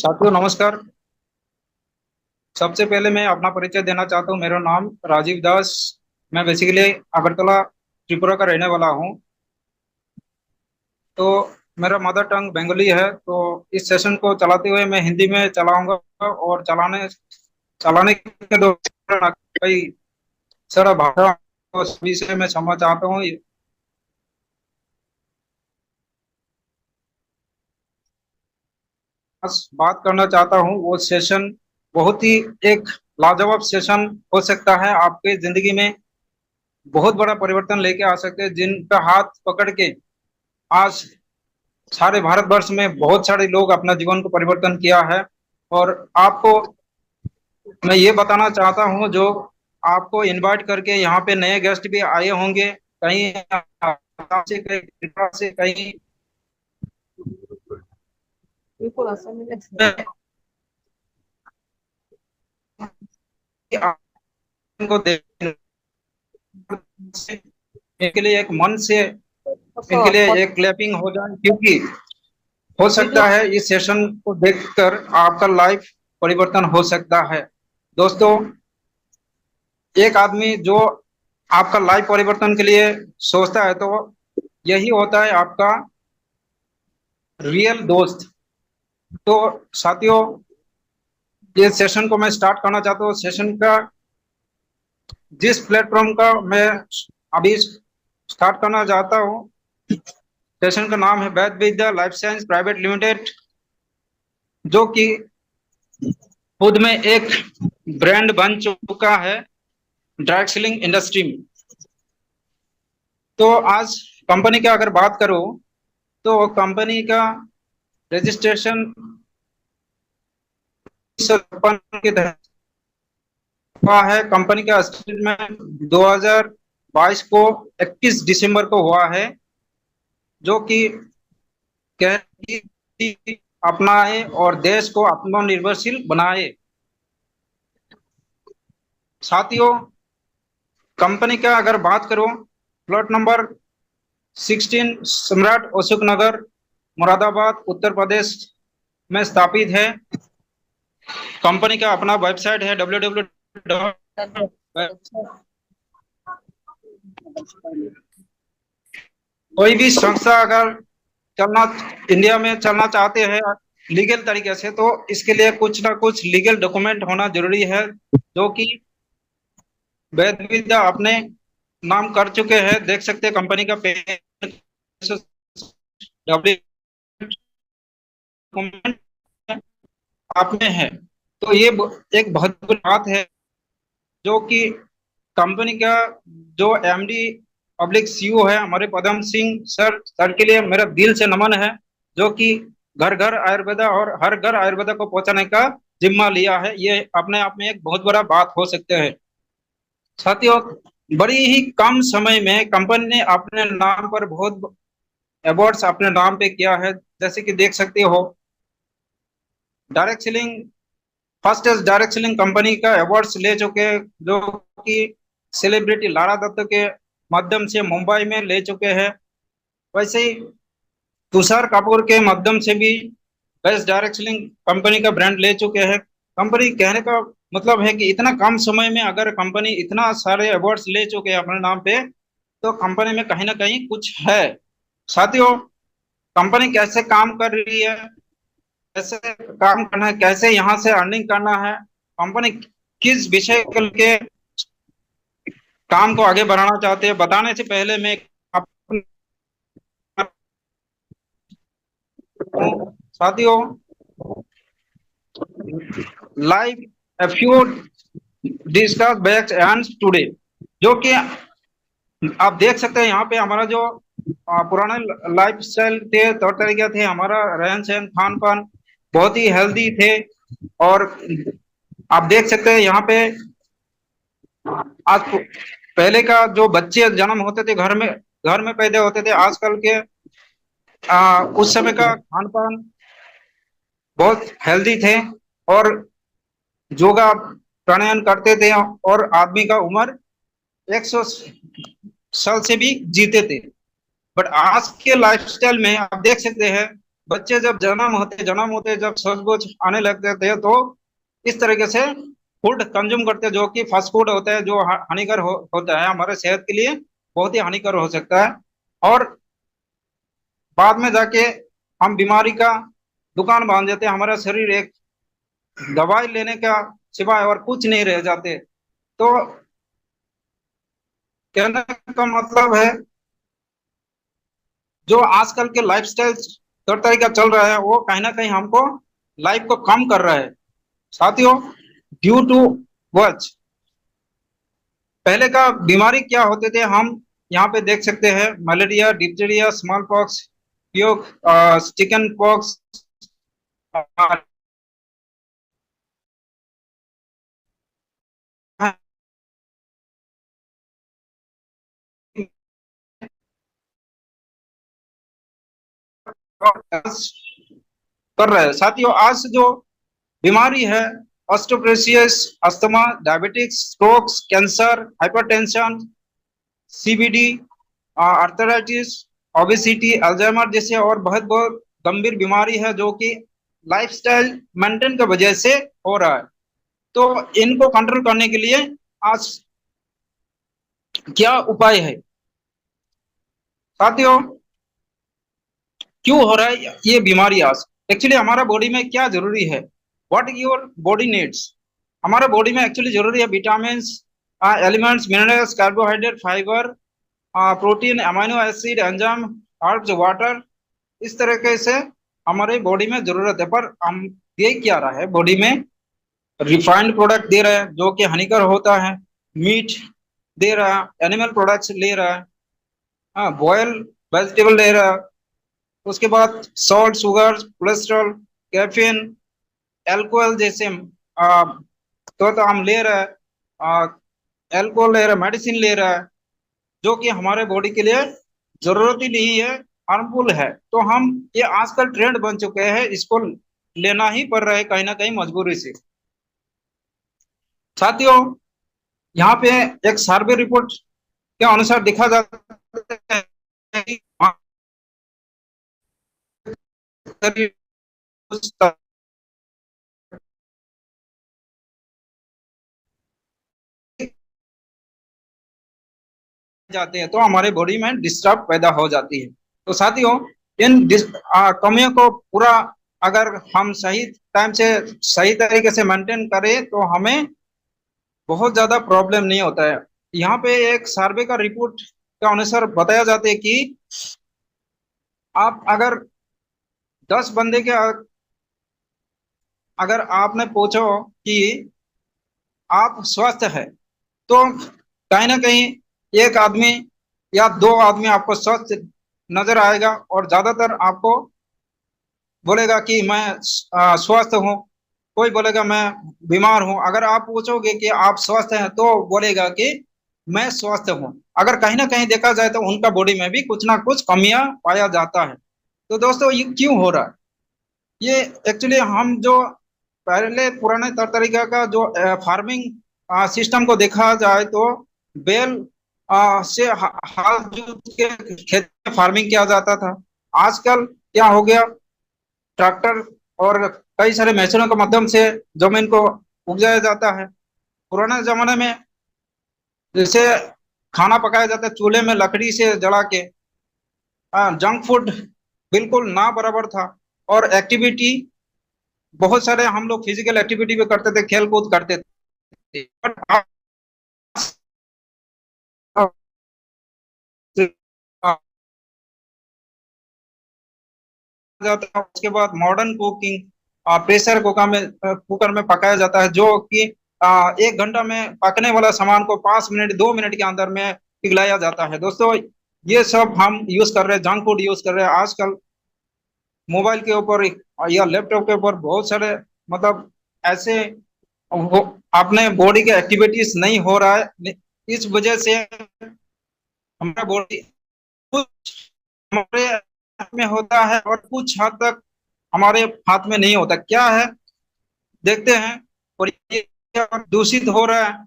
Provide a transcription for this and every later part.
साथियों नमस्कार। सबसे पहले मैं अपना परिचय देना चाहता हूँ। मेरा नाम राजीव दास। मैं बेसिकली अगरतला त्रिपुरा का रहने वाला हूँ। तो मेरा मदर टंग बंगाली है। तो इस सेशन को चलाते हुए मैं हिंदी में चलाऊंगा और चलाने चलाने के दौरान कई सारा भाषा को सभी से मैं क्षमा चाहता हूँ। बस बात करना चाहता हूँ वो सेशन बहुत ही एक लाजवाब सेशन हो सकता है। आपके जिंदगी में बहुत बड़ा परिवर्तन लेके आ सकते हैं। जिनका हाथ पकड़ के आज सारे भारतवर्ष में बहुत सारे लोग अपना जीवन को परिवर्तन किया है। और आपको मैं ये बताना चाहता हूँ जो आपको इनवाइट करके यहाँ पे नए गेस्ट भी आए होंगे। कहीं आसाम से, कहीं त्रिपुरा से, कहीं इनको देखने इनके लिए एक मन से इनके लिए एक क्लैपिंग हो जाए, क्योंकि हो सकता है इस सेशन को देखकर आपका लाइफ परिवर्तन हो सकता है। दोस्तों, एक आदमी जो आपका लाइफ परिवर्तन के लिए सोचता है तो यही होता है आपका रियल दोस्त। तो साथियों, ये सेशन को मैं स्टार्ट करना चाहता हूँ। सेशन का जिस प्लेटफॉर्म का मैं अभी स्टार्ट करना चाहता हूँ, सेशन का नाम है वैद विद्या लाइफ साइंस प्राइवेट लिमिटेड, जो कि खुद में एक ब्रांड बन चुका है ड्राई सेलिंग इंडस्ट्री में। तो आज कंपनी की अगर बात करूं तो कंपनी का रजिस्ट्रेशन के तहत हुआ है। कंपनी का स्टेटमेंट 2022 को 21 दिसंबर को हुआ है, जो कि कह कि अपनाए और देश को आत्मनिर्भरशील बनाए। साथियों, कंपनी का अगर बात करूं, प्लॉट नंबर 16 सम्राट अशोक नगर, मुरादाबाद, उत्तर प्रदेश में स्थापित है। कंपनी का अपना वेबसाइट है www। कोई भी संस्था अगर चलना इंडिया में चलना चाहते हैं लीगल तरीके से, तो इसके लिए कुछ ना कुछ लीगल डॉक्यूमेंट होना जरूरी है, जो कि वैद विद्या अपने नाम कर चुके हैं। देख सकते हैं कंपनी का डॉक्यूमेंट आप में है। तो ये एक बहुत बड़ी बात है, जो कि कंपनी का जो एमडी पब्लिक सीईओ है हमारे पदम सिंह सर के लिए मेरा दिल से नमन है, जो कि घर घर आयुर्वेदा और हर घर आयुर्वेदा को पहुंचाने का जिम्मा लिया है। ये अपने आप में एक बहुत बड़ा बात हो सकते हैं। साथियों, बड़ी ही कम समय में कंपनी ने अपने नाम पर बहुत अवार्ड्स अपने नाम पे किया है। जैसे कि देख सकते हो, direct selling first as direct selling company का अवार्ड्स ले चुके हैं, जो कि सेलिब्रिटी लारा दत्त के माध्यम से मुंबई में ले चुके हैं। वैसे ही तुषार कपूर के माध्यम से भी बेस्ट डायरेक्ट सेलिंग कंपनी का ब्रांड ले चुके हैं। कंपनी कहने का मतलब है कि इतना कम समय में अगर कंपनी इतना सारे अवार्ड्स ले चुके हैं अपने नाम पे, तो कंपनी में कहीं ना कहीं कुछ है। साथियों, कंपनी कैसे काम कर रही है, कैसे काम करना है, कैसे यहाँ से अर्निंग करना है, कंपनी किस विषय को लेके काम को आगे बढ़ाना चाहते हैं, बताने से पहले मैं साथियों live a few discuss batch and today, जो कि आप देख सकते हैं यहाँ पे हमारा जो पुराने लाइफ स्टाइल थे, तौर तरीके थे, हमारा रहन सहन खान पान बहुत ही हेल्दी थे। और आप देख सकते हैं यहाँ पे आज पहले का जो बच्चे जन्म होते थे घर में पैदा होते थे, आजकल के उस समय का खान पान बहुत हेल्दी थे और योगा प्राणायाम करते थे, और आदमी का उम्र 100 साल से भी जीते थे। बट आज के लाइफस्टाइल में आप देख सकते हैं बच्चे जब जन्म होते जब सोच आने लगते थे, तो इस तरीके से फूड कंज्यूम करते हैं, जो कि फास्ट फूड होता है, जो हानिकर होता है हमारे सेहत के लिए, बहुत ही हानिकर हो सकता है। और बाद में जाके हम बीमारी का दुकान बांध देते हैं, हमारा शरीर एक दवाई लेने का सिवाय और कुछ नहीं रह जाते। तो कहने का मतलब है, जो आजकल के लाइफस्टाइल तौर तरीका चल रहा है, वो कहीं ना कहीं हमको लाइफ को कम कर रहा है साथियों। ड्यू टू वच पहले का बीमारी क्या होते थे, हम यहाँ पे देख सकते हैं, malaria, diphtheria, small pox, chicken pox, कर रहे हैं साथियों। आज जो बीमारी है, osteoporosis, asthma, diabetics, strokes, cancer, hypertension, CBD, arthritis, obesity, Alzheimer जैसे और बहुत बहुत गंभीर बीमारी है, जो कि लाइफस्टाइल मेंटेन की वजह से हो रहा है। तो इनको कंट्रोल करने के लिए आज क्या उपाय है साथियों? क्यों हो रहा है ये बीमारी आज? एक्चुअली हमारा बॉडी में क्या जरूरी है, व्हाट योर बॉडी नीड्स? हमारे बॉडी में एक्चुअली जरूरी है vitamin, elements, minerals, carbohydrate, fibre, protein, amino acid, enzyme, herbs, water. इस तरीके से हमारे बॉडी में जरूरत है, पर हम दे क्या रहा है बॉडी में? रिफाइंड प्रोडक्ट दे रहा है, जो कि हानिकर होता है। मीट दे रहा है, एनिमल प्रोडक्ट्स ले रहा है, हाँ, बॉयल वेजिटेबल ले रहा है। उसके बाद salt, sugar, cholesterol, caffeine, alcohol जैसे तो हम ले रहा है, एल्कोहल ले रहा है, मेडिसिन ले रहा है, जो कि हमारे बॉडी के लिए जरूरत ही नहीं है, हार्मफुल है। तो हम ये आजकल ट्रेंड बन चुके हैं, इसको लेना ही पड़ रहा है कहीं ना कहीं मजबूरी से साथियों। यहाँ पे एक सर्वे रिपोर्ट के अनुसार देखा जाता है कि जाते हैं, तो हमारे बॉडी में डिस्टर्ब पैदा हो जाती है। तो साथियों, इन कमियों को पूरा अगर हम सही टाइम से सही तरीके से मेंटेन करें, तो हमें बहुत ज्यादा प्रॉब्लम नहीं होता है। यहाँ पे एक सर्वे का रिपोर्ट के अनुसार बताया जाता है कि आप अगर 10 बंदे के अगर आपने पूछो कि आप स्वस्थ है, तो कहीं ना कहीं एक आदमी या दो आदमी आपको स्वस्थ नजर आएगा, और ज्यादातर आपको बोलेगा कि मैं स्वस्थ हूँ। कोई बोलेगा मैं बीमार हूँ। अगर आप पूछोगे कि आप स्वस्थ हैं, तो बोलेगा कि मैं स्वस्थ हूँ। अगर कहीं ना कहीं देखा जाए, तो उनका बॉडी में भी कुछ ना कुछ कमियां पाया जाता है। तो दोस्तों, ये क्यों हो रहा है? ये एक्चुअली हम जो पहले पुराने तरीका का जो फार्मिंग सिस्टम को देखा जाए, तो बैल से हाल जोत के खेत में फार्मिंग किया जाता था। आजकल क्या हो गया, ट्रैक्टर और कई सारे मशीनों के माध्यम से जमीन को उपजाया जाता है। पुराने जमाने में जैसे खाना पकाया जाता है चूल्हे में लकड़ी से जला के, जंक फूड बिल्कुल ना बराबर था। और एक्टिविटी बहुत सारे हम लोग फिजिकल एक्टिविटी भी करते थे, खेल कूद करते थे। बट आज जाता है, उसके बाद मॉडर्न कुकिंग, प्रेशर कुकर में पकाया जाता है, जो कि 1 घंटा में पकने वाला सामान को 5 मिनट 2 मिनट के अंदर में पिघलाया जाता है। दोस्तों, ये सब हम यूज कर रहे हैं, जंक फूड यूज कर रहे हैं आजकल। मोबाइल के ऊपर या लैपटॉप के ऊपर बहुत सारे, मतलब ऐसे अपने बॉडी के एक्टिविटीज नहीं हो रहा है। इस वजह से हमारा बॉडी कुछ हमारे हाथ में होता है, और कुछ हद तक हमारे हाथ में नहीं होता। क्या है, देखते हैं। और ये दूषित हो रहा है,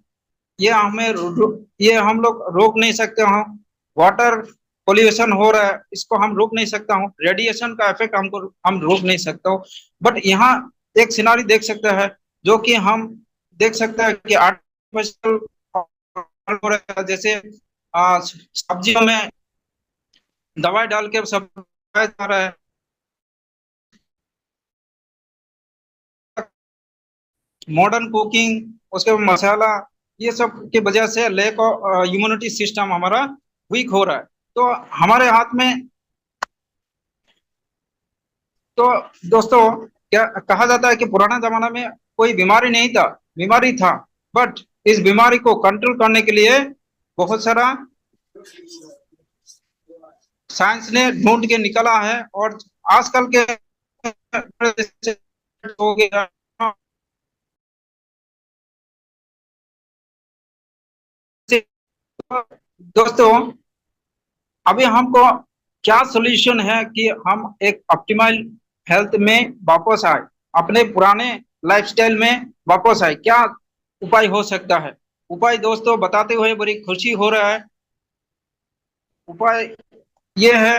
ये हमें ये हम लोग रोक नहीं सकते हैं। वाटर पोल्यूशन हो रहा है, इसको हम रोक नहीं सकता हूँ, रेडिएशन का इफेक्ट हमको हम रोक नहीं सकता हूँ। बट यहाँ एक सिनारी देख सकते हैं, जो कि हम देख सकते हैं कि आर्टिफिशियल हो रहा है, जैसे सब्जियों में दवाई डाल के सब जा रहा है, मॉडर्न कुकिंग, उसके बाद मसाला, ये सब की वजह से लैक ऑफ इम्यूनिटी सिस्टम हमारा वीक हो रहा है। तो हमारे हाथ में, तो दोस्तों, क्या कहा जाता है कि पुराना जमाना में कोई बीमारी नहीं था, बीमारी था, बट इस बीमारी को कंट्रोल करने के लिए बहुत सारा साइंस ने ढूंढ के निकाला है। और आजकल के हो गया, दोस्तों, अभी हमको क्या सोल्यूशन है कि हम एक ऑप्टिमल हेल्थ में वापस आए, अपने पुराने लाइफस्टाइल में वापस आए, क्या उपाय हो सकता है? उपाय दोस्तों बताते हुए बड़ी खुशी हो रहा है। उपाय ये है,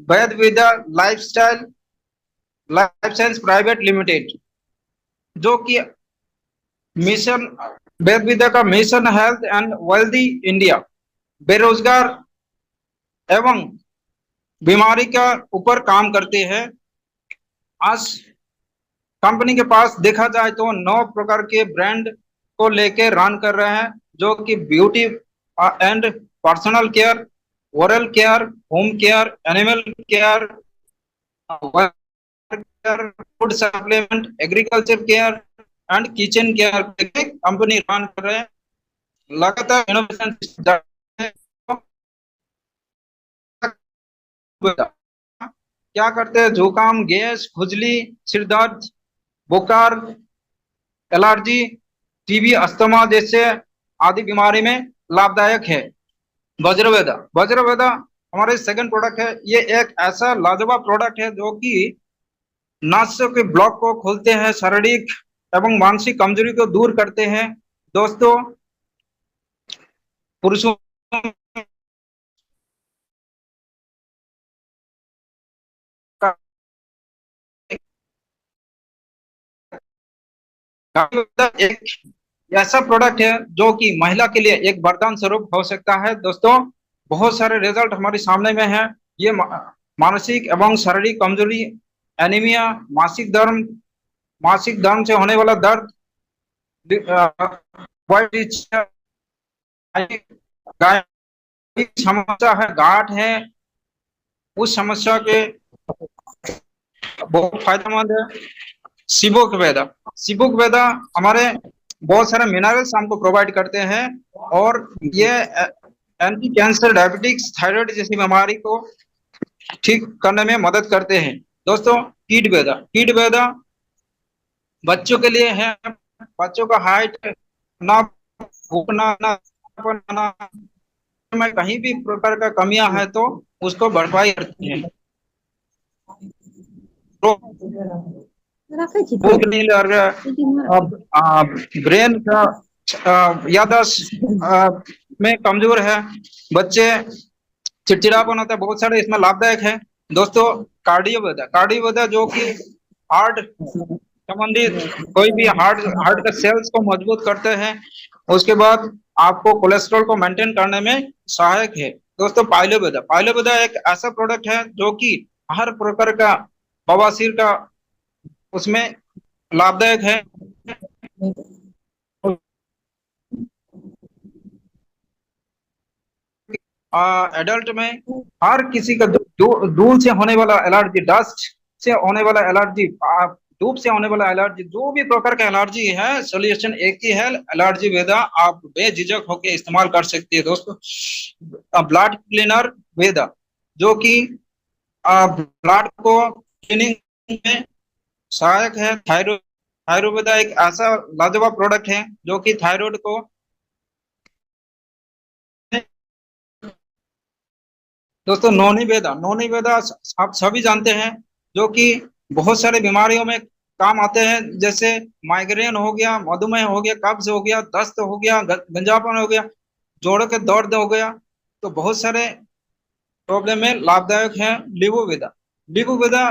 Vaid Vidya lifestyle life science private limited, जो कि मिशन, वेद विद्या का mission health and wealthy India, बेरोजगार एवं बीमारी का ऊपर काम करते हैं। आज कंपनी के पास देखा जाए तो 9 प्रकार के ब्रांड को लेके रन कर रहे हैं, जो कि beauty and personal care, oral care, home care, animal care, food supplement, agriculture care and kitchen care company run कर रहे हैं। लगातार इनोवेशन क्या करते हैं, जुकाम, गैस, खुजली, सिर दर्द, बुखार, एलर्जी, टीबी, अस्थमा जैसे आदि बीमारी में लाभदायक है। वज्रवेदा, वज्रवेदा हमारे सेकंड प्रोडक्ट है। ये एक ऐसा लाजवाब प्रोडक्ट है जो कि नसों के ब्लॉक को खोलते हैं, शारीरिक एवं मानसिक कमजोरी को दूर करते हैं। दोस्तों, पुरुषों का एक ऐसा प्रोडक्ट है जो कि महिला के लिए एक वरदान स्वरूप हो सकता है। दोस्तों, बहुत सारे रिजल्ट हमारे सामने में है। ये मानसिक एवं शारीरिक कमजोरी, एनीमिया, मासिक धर्म से होने वाला दर्द, समस्या है, गांठ है, उस समस्या के बहुत फायदेमंद है। सिबोक वेदा, सिबोक वेदा हमारे बहुत सारे मिनरल्स हमको प्रोवाइड करते हैं, और ये एंटी कैंसर, डायबिटिक्स, थायराइड जैसी बीमारी को ठीक करने में मदद करते हैं। दोस्तों, कीट वेदा, कीट वेदा बच्चों के लिए है। बच्चों का हाइट ना, भूखना ना, ना में कहीं भी प्रकार का कमियां है तो उसको भरपाई करती है। तो भूख नहीं लग रहा, अब ब्रेन का याददाश्त में कमजोर है, बच्चे चिड़चिड़ापन होता है, बहुत सारे इसमें लाभदायक है। दोस्तों, कार्डियोवेदा, कार्डियोवेदा जो कि हार्ट संबंधित कोई भी हार्ट हार्ट के सेल्स को मजबूत करते हैं, उसके बाद आपको कोलेस्ट्रॉल को मेंटेन करने में सहायक है। दोस्तों, पाइलोवेदा, पाइलोवेदा एक ऐसा प्रोडक्ट है जो कि हर प्रकार का बवासीर का उसमें लाभदायक है। एडल्ट में हर किसी का धूल से होने वाला एलर्जी, डस्ट से होने वाला एलर्जी, धूप से होने वाला एलर्जी, जो भी प्रकार का एलर्जी है, सोल्यूशन एक ही है, एलर्जी वेदा। आप बेझिझक होकर इस्तेमाल कर सकती है। दोस्तों, ब्लड क्लीनर वेदा, जो कि ब्लड को क्लीनिंग में सहायक है। थायराइड, थायरोवेदा एक ऐसा लाजवाब प्रोडक्ट है जो कि थायराइड को, दोस्तों, नोनी वेदा, नोनी वेदा आप सभी जानते हैं, जो कि बहुत सारे बीमारियों में काम आते हैं, जैसे माइग्रेन हो गया, मधुमेह हो गया, कब्ज हो गया, दस्त हो गया, गंजापन हो गया, जोड़ों के दर्द हो गया। तो बहुत सारे प्रॉब्लम में लाभदायक है नींबू बेदा। नींबू बेदा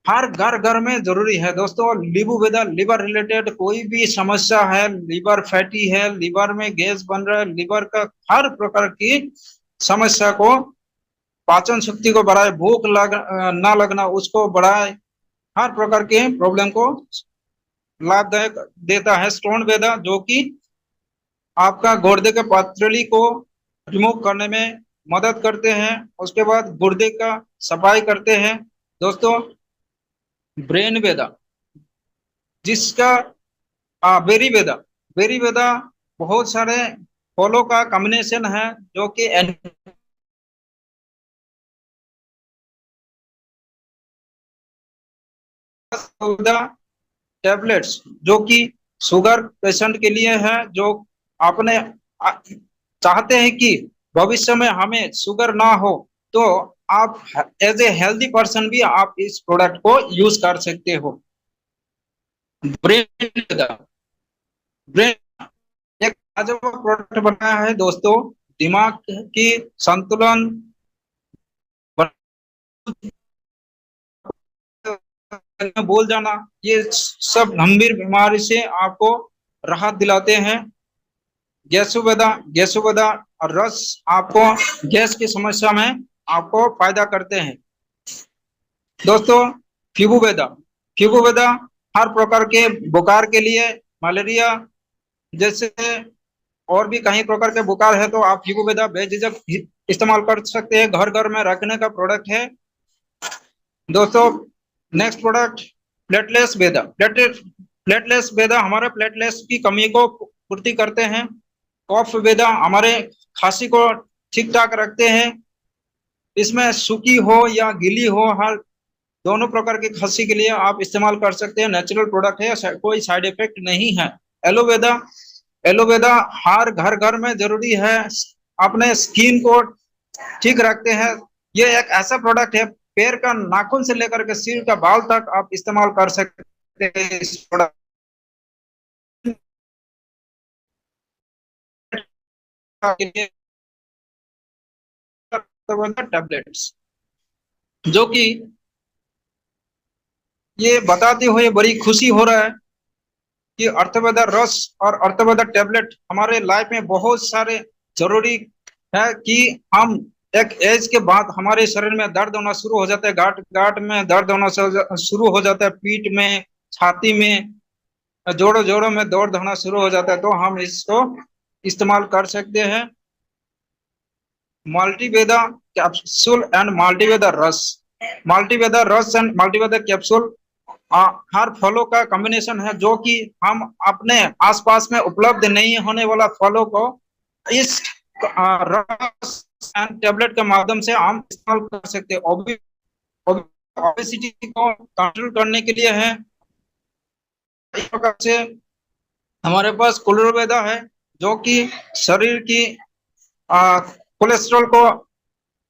हर घर घर में जरूरी है दोस्तों। नींबू बेदा लीवर रिलेटेड कोई भी समस्या है, लीवर फैटी है, लीवर में गैस बन रहा है, लीवर का हर प्रकार की समस्या को, पाचन शक्ति को बढ़ाए, भूख ना लगना उसको बढ़ाए, हर प्रकार के प्रॉब्लम को लाभदायक देता है स्टोन बेदा, जो कि आपका गुर्दे के पथरी को रिमूव करने में मदद करते हैं। उसके बाद गुर्दे का सफाई करते हैं दोस्तों। ब्रेन बेदा जिसका बेरी बेदा, बेरी बेदा बहुत सारे फलों का कॉम्बिनेशन है जो कि टेबलेट्स, जो कि शुगर पेशेंट के लिए है, जो आपने चाहते हैं कि भविष्य में हमें शुगर ना हो, तो आप एज ए हेल्दी पर्सन भी आप इस प्रोडक्ट को यूज कर सकते हो। ब्रेन ब्रेन एक लाजवाब प्रोडक्ट बनाया है दोस्तों। दिमाग की संतुलन बोल जाना, ये सब गंभीर बीमारी से आपको राहत दिलाते हैं। गैसुबदा गैसुबदा और रस आपको गैस की समस्या में आपको फायदा करते हैं दोस्तों। फिबुबेदा फिबुबेदा हर प्रकार के बुखार के लिए, मलेरिया जैसे और भी कई प्रकार के बुखार है, तो आप फिबुबेदा बेझिझक इस्तेमाल कर सकते हैं। घर घर में रखने का प्रोडक्ट है दोस्तों। नेक्स्ट प्रोडक्ट प्लेटलेस बेदा। प्लेटलेस बेदा हमारे प्लेटलेस की कमी को पूर्ति करते हैं। कफ बेदा हमारे खांसी को ठीक ठाक रखते हैं। इसमें सूखी हो या गीली हो, हर दोनों प्रकार की खांसी के लिए आप इस्तेमाल कर सकते हैं। नेचुरल प्रोडक्ट है, कोई साइड इफेक्ट नहीं है। एलोवेदा एलोवेदा हर घर घर में जरूरी है, अपने स्किन को ठीक रखते हैं। ये एक ऐसा प्रोडक्ट है, पैर का नाखून से लेकर के सिर का बाल तक आप इस्तेमाल कर सकते हैं इस प्रोडक्ट के लिए। टैबलेट्स, जो कि ये बताते हुए बड़ी खुशी हो रहा है कि अर्थवेदा रस और अर्थवेदा टैबलेट हमारे लाइफ में बहुत सारे जरूरी है। कि हम एक एज के बाद हमारे शरीर में दर्द होना शुरू हो जाता है, गांठ गांठ में दर्द होना शुरू हो जाता है, पीठ में, छाती में, जोड़ों जोड़ों में दर्द होना शुरू हो जाता है, तो हम इसको इस्तेमाल कर सकते हैं। मल्टीवेदा कैप्सूल एंड मल्टीवेदा रस। मल्टीवेदा रस एंड मल्टीवेदा कैप्सूल हर फलों का कॉम्बिनेशन है, जो कि हम अपने आसपास में उपलब्ध नहीं होने वाला फलों को इस रस एंड टेबलेट के माध्यम से हम इस्तेमाल कर सकते हैं। ओबेसिटी को कंट्रोल करने के लिए है। इस प्रकार से हमारे पास कुलुरवेदा है, जो कि शरीर की कोलेस्ट्रॉल को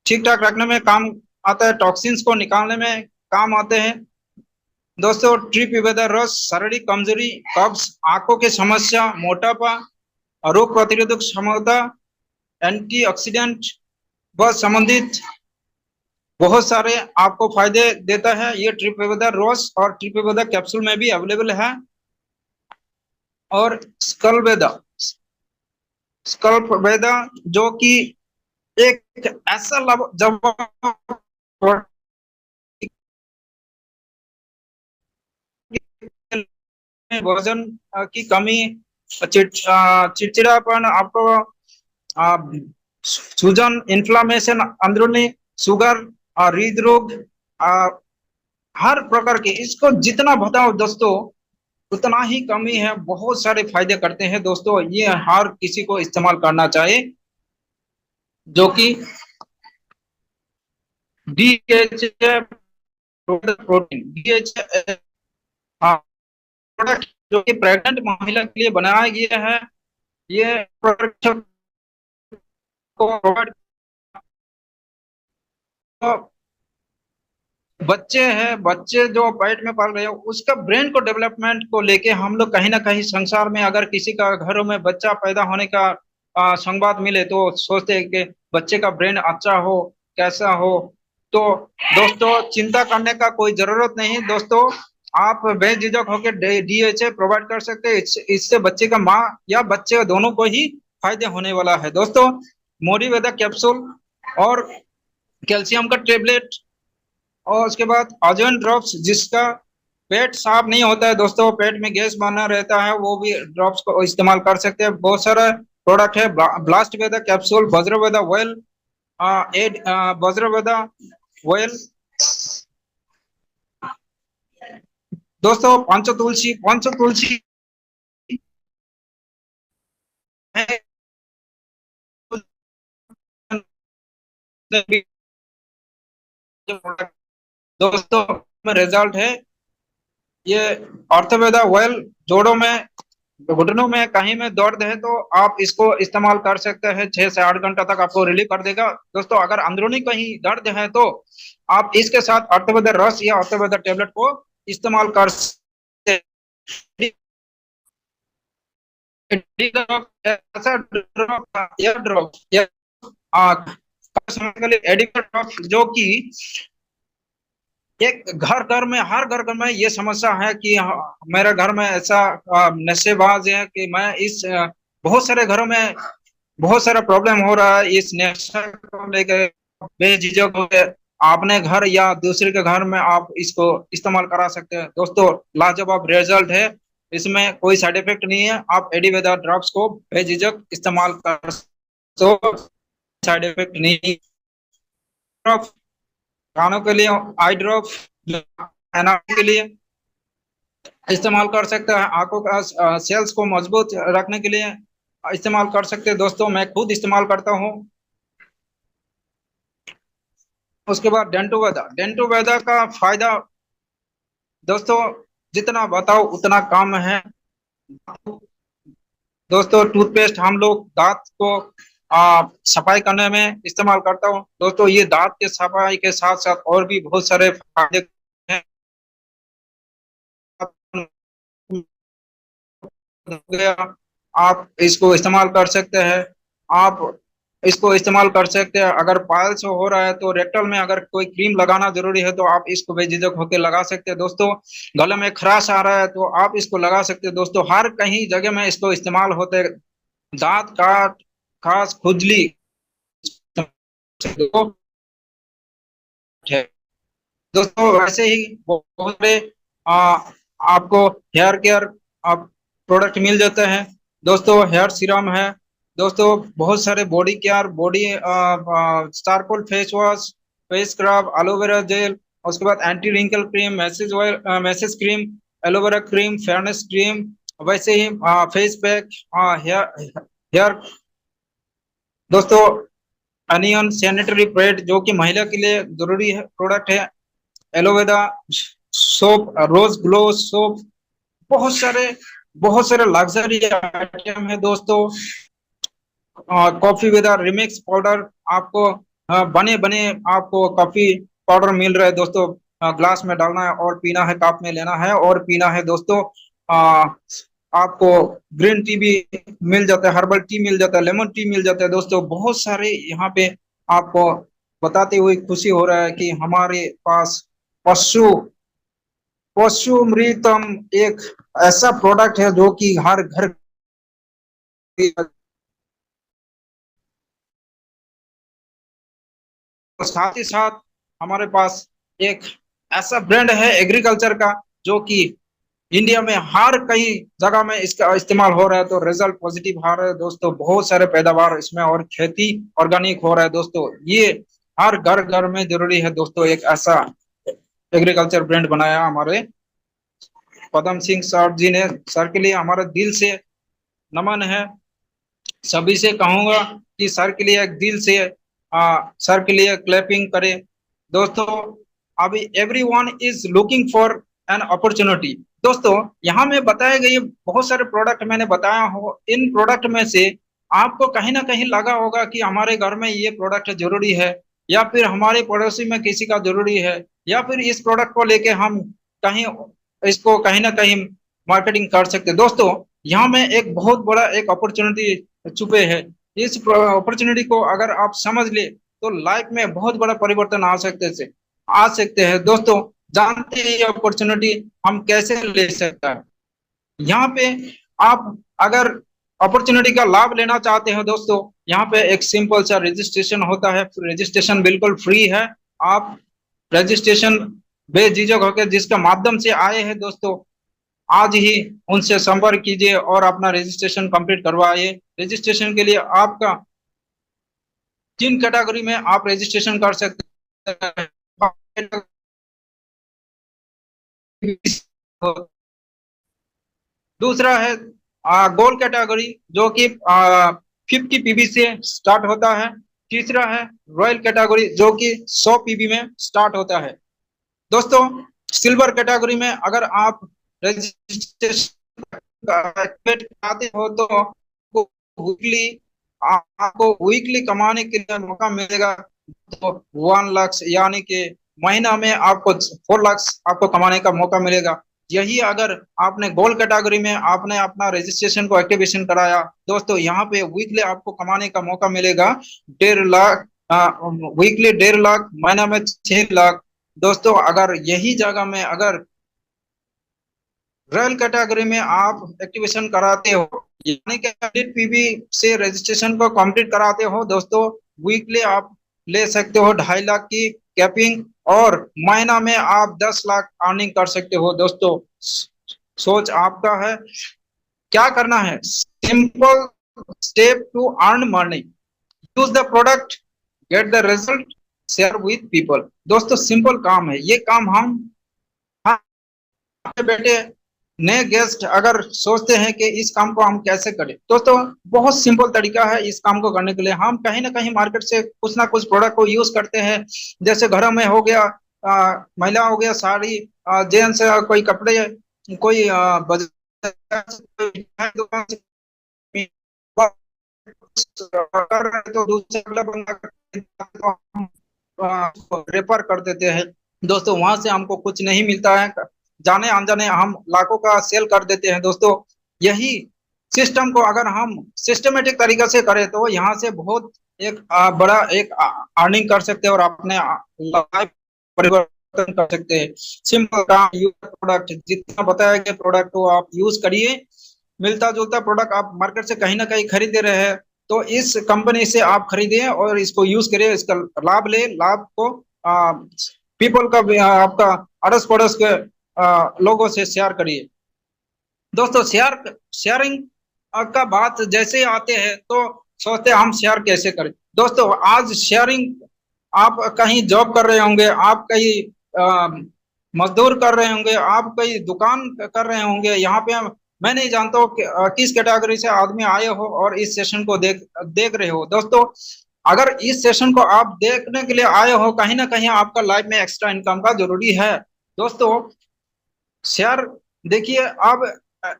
ठीक ठाक रखने में काम आता है, टॉक्सिन्स को निकालने में काम आते हैं दोस्तों। ट्रिपवेदा रस शारीरिक कमजोरी, कब्ज, आंखों की समस्या, मोटापा, रोग प्रतिरोधक क्षमता, एंटीऑक्सीडेंट व संबंधित बहुत सारे आपको फायदे देता है। ये ट्रिपवेदा रस और ट्रिपवेदा कैप्सूल में भी अवेलेबल है। और स्कल्प वेदा, जो कि एक ऐसा जब वजन की कमी, चिड़चिड़ापन, आपको सूजन, इन्फ्लामेशन, अंदरूनी शुगर, हृदरोग, हर प्रकार के, इसको जितना बताओ दोस्तों उतना ही कमी है। बहुत सारे फायदे करते हैं दोस्तों, ये हर किसी को इस्तेमाल करना चाहिए। जो कि DHA प्रोटीन, DHA प्रोडक्ट जो कि प्रेग्नेंट महिला के लिए बनाया गया है। ये प्रोडक्ट को प्रोवाइड, बच्चे हैं, बच्चे जो पेट में पल रहे हैं, उसका ब्रेन को डेवलपमेंट को लेके हम लोग कहीं ना कहीं संसार में, अगर किसी का घरों में बच्चा पैदा होने का संवाद मिले, तो सोचते हैं कि बच्चे का ब्रेन अच्छा हो, कैसा हो। तो दोस्तों चिंता करने का कोई जरूरत नहीं दोस्तों, आप बेझिझक होकर डीएचए प्रोवाइड कर सकते हैं। इससे बच्चे का माँ या बच्चे दोनों को ही फायदे होने वाला है दोस्तों। मोरिवेदा कैप्सूल और कैल्शियम का टेबलेट और उसके बाद अजवन ड्रॉप्स, जिसका पेट साफ नहीं होता है दोस्तों, पेट में गैस बना रहता है, वो भी ड्रॉप्स को इस्तेमाल कर सकते हैं। बहुत सारा प्रोडक्ट है। ब्लास्ट वेदा कैप्सूल, वज्रवेदा ऑयल, एड वज्रवेदा ऑयल दोस्तों, पंचतुलसी, पंचतुलसी है दोस्तों में रिजल्ट है ये। ऑर्थोवेदा ऑयल जोड़ों में, घुटनों में कहीं में दर्द है तो आप इसको इस्तेमाल कर सकते हैं। 6 से 8 घंटा तक आपको रिलीफ कर देगा दोस्तों। अगर अंदरूनी कहीं दर्द है तो आप इसके साथ ऑर्थोवेदा रस या ऑर्थोवेदा टेबलेट को इस्तेमाल कर सकते हैं। ऐसा ड्रॉप, एयर ड्रॉप या समझ के लिए एडिबल ड्रॉप, जो कि एक घर घर में, हर घर घर में ये समस्या है कि मेरे घर में ऐसा नशेबाज है कि मैं इस बहुत सारे घरों में बहुत सारा प्रॉब्लम हो रहा है इस नशा को लेकर। बेझिझक होकर अपने घर या दूसरे के घर में आप इसको इस्तेमाल करा सकते हैं दोस्तों। लाजवाब रिजल्ट है, इसमें कोई साइड इफेक्ट नहीं है। आप एडिवेदा ड्रॉप्स को बेझिझक इस्तेमाल कर तो साइड इफेक्ट नहीं। ड्रॉप कानों के लिए, आई ड्रॉप के लिए इस्तेमाल कर सकते हैं। आंखों का सेल्स को मजबूत रखने के लिए इस्तेमाल कर सकते हैं दोस्तों। मैं खुद इस्तेमाल करता हूँ। उसके बाद डेंटोवेदा, डेंटोवेदा का फायदा दोस्तों जितना बताओ उतना कम है दोस्तों। टूथपेस्ट हम लोग दांत को सफाई करने में इस्तेमाल करता हूँ दोस्तों। ये दांत के सफाई के साथ साथ और भी बहुत सारे फायदे हैं। गया, आप इसको इस्तेमाल कर सकते हैं। आप इसको इस्तेमाल कर सकते हैं। अगर पाइल्स हो रहा है तो रेक्टल में अगर कोई क्रीम लगाना जरूरी है तो आप इसको बेझिझक होकर लगा सकते हैं दोस्तों। गले में खराश आ रहा है तो आप इसको लगा सकते हैं दोस्तों। हर कहीं जगह में इसको इस्तेमाल होते हैं। दांत काट, खास खुजली है दोस्तों। वैसे ही बहुत सारे आ, आपको हेयर केयर आप प्रोडक्ट मिल जाते हैं दोस्तों। हेयर सीरम है दोस्तों, बहुत सारे body care, body charcoal face wash, face scrub, aloe vera gel, उसके बाद anti wrinkle cream, massage oil, massage cream, aloe vera cream, fairness cream, वैसे ही फेस पैक, हेयर हेयर दोस्तों, अनियन सैनिटरी पैड जो कि महिला के लिए जरूरी है प्रोडक्ट है। Aloe vera soap, rose glow soap, बहुत सारे बहुत सारे लग्जरी आइटम है दोस्तों। कॉफी विद रिमिक्स पाउडर, आपको बने बने आपको कॉफी पाउडर मिल रहा है दोस्तों। ग्लास में डालना है और पीना है, कप में लेना है और पीना है दोस्तों। आपको ग्रीन टी भी मिल जाता है, हर्बल टी मिल जाता है, लेमन टी मिल जाता है दोस्तों। बहुत सारे यहाँ पे आपको बताते हुए खुशी हो रहा है कि हमारे पास पशु पशुमृतम एक ऐसा प्रोडक्ट है जो कि हर घर और साथ ही साथ हमारे पास एक ऐसा ब्रांड है एग्रीकल्चर का जो कि इंडिया में हर कई जगह में इसका इस्तेमाल हो रहा है, तो रिजल्ट पॉजिटिव आ रहा है दोस्तों। बहुत सारे पैदावार इसमें और खेती ऑर्गेनिक हो रहा है दोस्तों। ये हर घर घर में जरूरी है दोस्तों। एक ऐसा एग्रीकल्चर ब्रांड बनाया हमारे पदम सिंह सर जी ने। सर के लिए हमारा दिल से नमन है। सभी से कहूंगा कि सर के लिए एक दिल से सर के लिए क्लैपिंग करें दोस्तों। अभी every one is looking for an opportunity दोस्तों। यहाँ में बताए गए बहुत सारे प्रोडक्ट मैंने बताया हो, इन प्रोडक्ट में से आपको कहीं ना कहीं लगा होगा कि हमारे घर में ये प्रोडक्ट जरूरी है, या फिर हमारे पड़ोसी में किसी का जरूरी है, या फिर इस प्रोडक्ट को लेके हम कहीं इसको कहीं ना कहीं मार्केटिंग कर सकते हैं दोस्तों। यहाँ में एक बहुत बड़ा एक अपॉर्चुनिटी छुपे है। इस अपॉर्चुनिटी को अगर आप समझ ले तो लाइफ में बहुत बड़ा परिवर्तन आ सकते हैं दोस्तों। जानते हैं ये अपॉर्चुनिटी हम कैसे ले सकते हैं। यहाँ पे आप अगर अपॉर्चुनिटी का लाभ लेना चाहते हो दोस्तों, यहाँ पे एक सिंपल सा रजिस्ट्रेशन होता है। रजिस्ट्रेशन बिल्कुल फ्री है। आप रजिस्ट्रेशन बेझिझक होकर जिसके माध्यम से आए हैं दोस्तों, आज ही उनसे संपर्क कीजिए और अपना रजिस्ट्रेशन कंप्लीट करवाइए। रजिस्ट्रेशन के लिए आपका 3 कैटेगरी में आप रजिस्ट्रेशन कर सकते हैं। दूसरा है गोल्ड कैटेगरी, जो कि 50 पीबी से स्टार्ट होता है। तीसरा है रॉयल कैटेगरी, जो कि 100 पीबी में स्टार्ट होता है। दोस्तों, सिल्वर कैटेगरी में अगर आप रजिस्ट्रेशन कराते हो तो वीकली आपको वीकली कमाने के लिए मौका मिलेगा। तो 1 लाख यानी कि महीना में आपको 4 लाख आपको कमाने का मौका मिलेगा। यही अगर आपने गोल्ड कैटेगरी में आपने अपना रजिस्ट्रेशन को एक्टिवेशन कराया दोस्तों, यहाँ पे वीकली आपको कमाने का मौका मिलेगा 1.5 लाख, वीकली 1.5 लाख, महीना में 6 लाख। दोस्तों, अगर यही जगह में अगर रॉयल कैटेगरी में आप एक्टिवेशन कराते हो यानी कि 100 पीबी से रजिस्ट्रेशन को कंप्लीट कराते हो दोस्तों, वीकली आप ले सकते हो 2.5 लाख की कैपिंग, और महीना में आप 10 लाख अर्निंग कर सकते हो दोस्तों। सोच आपका है। क्या करना है? Simple step to earn money, use the product, get the result, share with people. दोस्तों, सिंपल काम है ये काम। हम बैठे नए गेस्ट अगर सोचते हैं कि इस काम को हम कैसे करें, तो बहुत सिंपल तरीका है इस काम को करने के लिए। हम कहीं ना कहीं मार्केट से कुछ ना कुछ प्रोडक्ट को यूज करते हैं। जैसे घरों में हो गया, महिला हो गया साड़ी, जेंट्स कोई कपड़े, कोई बाजार से, दुकान से, कर रहे तो दूसरे अगला बंदा तो हम रेफर कर देते हैं दोस्तों। वहां से हमको कुछ नहीं मिलता है, जाने अनजाने हम लाखों का सेल कर देते हैं दोस्तों। यही सिस्टम को अगर हम सिस्टमेटिक तरीके से करें तो यहाँ से बहुत एक बड़ा एक अर्निंग कर सकते हैं और अपने लाइफ परिवर्तन कर सकते हैं। सिंपल काम, यूज प्रोडक्ट, जितना बताया गया प्रोडक्ट को आप यूज करिए। मिलता जुलता प्रोडक्ट आप मार्केट से कहीं ना कहीं खरीदे रहे हैं तो इस कंपनी से आप खरीदिए और इसको यूज करिए, इसका लाभ ले। लाभ को पीपल का भी, आपका अड़ोस पड़ोस के लोगों से शेयर करिए दोस्तों। शेयरिंग का बात जैसे ही आते हैं तो सोचते हैं हम शेयर कैसे करें। दोस्तों, आज शेयरिंग, आप कहीं जॉब कर रहे होंगे, आप कहीं मजदूर कर रहे होंगे, आप कहीं दुकान कर रहे होंगे। यहाँ पे मैं नहीं जानता हूँ कि किस कैटेगरी से आदमी आए हो और इस सेशन को देख देख रहे हो दोस्तों। अगर इस सेशन को आप देखने के लिए आए हो, कहीं ना कहीं आपका लाइफ में एक्स्ट्रा इनकम का जरूरी है दोस्तों। शेयर देखिए, अब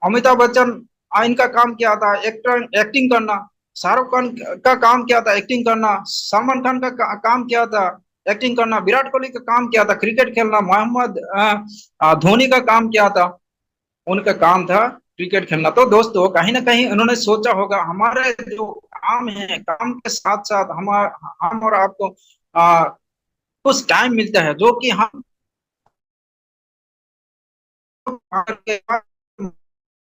अमिताभ बच्चन, इनका काम क्या था? एक्टिंग करना। शाहरुख खान का काम क्या था? एक्टिंग करना। सलमान खान का काम क्या था? एक्टिंग करना। विराट कोहली का काम क्या था? क्रिकेट खेलना। मोहम्मद धोनी का काम क्या था? उनका काम था क्रिकेट खेलना। तो दोस्तों, कहीं ना कहीं उन्होंने सोचा होगा हमारे जो काम है, काम के साथ साथ हम और आपको कुछ टाइम मिलता है जो कि हम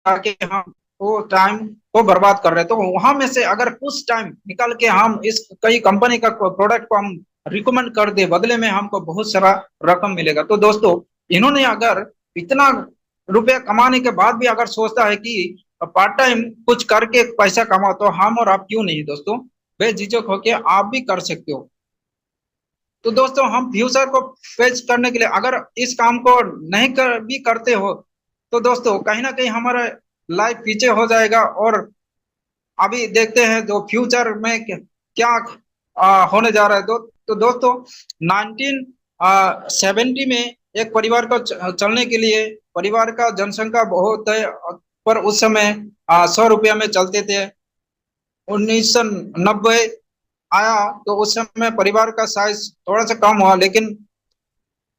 ताकि हम वो टाइम को बर्बाद कर रहे हैं। तो वहां में से अगर कुछ टाइम निकाल के हम इस कई कंपनी का प्रोडक्ट को हम रिकमेंड कर दे, बदले में हमको बहुत सारा रकम मिलेगा। तो दोस्तों, इन्होंने अगर इतना रुपया कमाने के बाद भी अगर सोचता है कि पार्ट टाइम कुछ करके पैसा कमा, तो हम और आप क्यों नहीं दोस्तों? बेझिझक होके आप भी कर सकते हो। तो दोस्तों, हम फ्यूचर को फेच करने के लिए अगर इस काम को नहीं भी करते हो तो दोस्तों कहीं ना कहीं हमारा लाइफ पीछे हो जाएगा। और अभी देखते हैं जो फ्यूचर में क्या होने जा रहा है। तो दोस्तों, 1970 में एक परिवार को चलने के लिए, परिवार का जनसंख्या बहुत है पर उस समय 100 रुपया में चलते थे। 1990 आया तो उस समय परिवार का साइज थोड़ा सा कम हुआ, लेकिन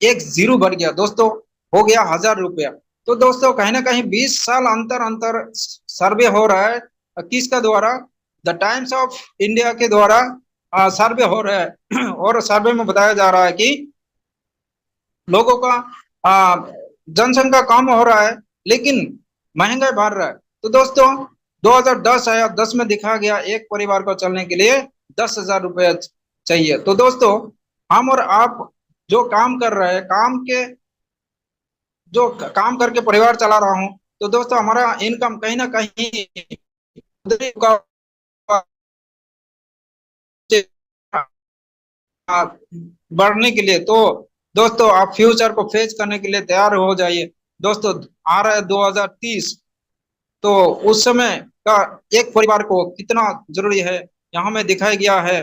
एक जीरो बढ़ गया दोस्तों, हो गया 1000 रुपया। तो दोस्तों, कहीं ना कहीं 20 साल अंतर अंतर सर्वे हो रहा है किसका द्वारा? द टाइम्स ऑफ इंडिया के द्वारा। सर्वे हो रहा है और सर्वे में बताया जा रहा है कि लोगों का आ, जनसंख्या कम हो रहा है, लेकिन महंगाई बढ़ रहा है। तो दोस्तों 2010 आया, 10 में दिखा गया एक परिवार को चलने के लिए 10,000 रुपये चाहिए। तो दोस्तों हम और आप जो काम कर रहे हैं, काम करके परिवार चला रहा हूँ, तो दोस्तों हमारा इनकम कहीं ना कहीं बढ़ने के लिए, तो दोस्तों आप फ्यूचर को फेस करने के लिए तैयार हो जाइए। दोस्तों आ रहा है 2030, तो उस समय का एक परिवार को कितना जरूरी है यहाँ में दिखाया गया है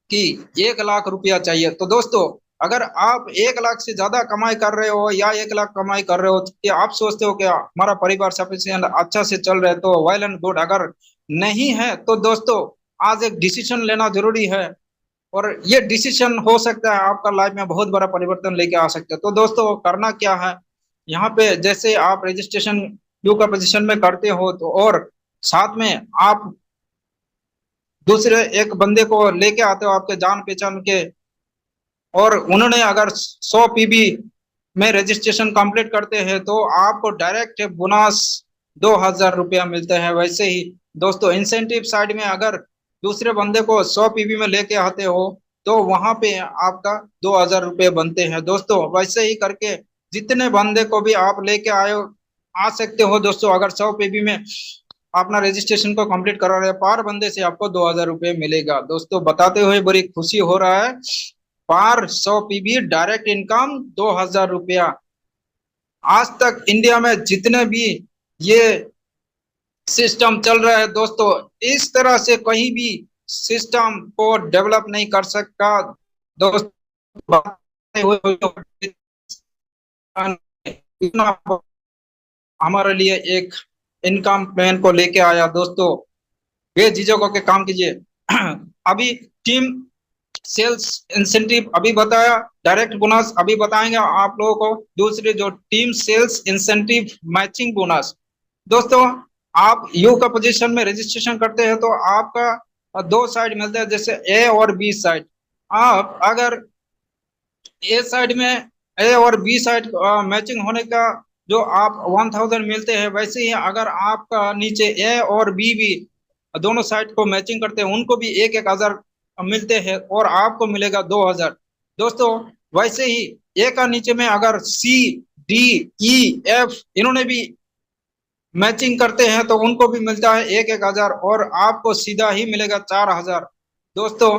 कि 1 लाख रुपया चाहिए। तो दोस्तों अगर आप 1 लाख से ज्यादा कमाई कर रहे हो या 1 लाख कमाई कर रहे हो, तो क्या आप सोचते हो कि हमारा परिवार सफिशिएंट अच्छा से चल रहा है, तो वेल एंड गुड। अगर नहीं है तो दोस्तों आज एक डिसीजन लेना जरूरी है, और ये डिसीजन हो सकता है आपका लाइफ में बहुत बड़ा परिवर्तन लेके आ सकता है। तो दोस्तों करना क्या है, यहाँ पे जैसे आप रजिस्ट्रेशन क्यू का पोजीशन में करते हो, तो और साथ में आप दूसरे एक बंदे को लेके आते हो आपके जान पहचान के, और उन्होंने अगर 100 पीबी में रजिस्ट्रेशन कंप्लीट करते हैं तो आपको डायरेक्ट बोनस 2,000 रुपया मिलते हैं। वैसे ही दोस्तों इंसेंटिव साइड में अगर दूसरे बंदे को 100 पीबी में लेके आते हो तो वहां पे आपका 2,000 रुपये बनते हैं। दोस्तों वैसे ही करके जितने बंदे को भी आप लेके आए आ सकते हो दोस्तों। अगर 100 पीबी में अपना रजिस्ट्रेशन को कंप्लीट करा रहे हैं, पर बंदे से आपको 2,000 रुपये मिलेगा। दोस्तों बताते हुए बड़ी खुशी हो रहा है, पर 100 पीबी डायरेक्ट इनकम 2,000 रुपया। आज तक इंडिया में जितने भी ये सिस्टम चल रहा है दोस्तों, इस तरह से कहीं भी सिस्टम को डेवलप नहीं कर सकता दोस्तों। बताते हुए इतना हमारे लिए एक इनकम प्लान को लेके आया दोस्तों, बेझिझक होकर काम कीजिए। अभी टीम सेल्स इंसेंटिव अभी बताया, डायरेक्ट बोनस अभी बताएंगे आप लोगों को। दूसरी जो team sales incentive matching bonus, दोस्तों आप यू का पोजीशन में रजिस्ट्रेशन करते हैं तो आपका दो साइड मिलता है, जैसे ए और बी साइड। आप अगर ए साइड में ए और बी साइड मैचिंग होने का जो आप 1,000 मिलते हैं, वैसे ही अगर आपका नीचे ए और बी भी दोनों साइड को मैचिंग करते हैं, उनको भी 1,000 मिलते हैं और आपको मिलेगा 2,000। दोस्तों वैसे ही ए का नीचे में अगर सी डी ई एफ इन्होंने भी मैचिंग करते हैं तो उनको भी मिलता है 1,000 और आपको सीधा ही मिलेगा 4,000। दोस्तों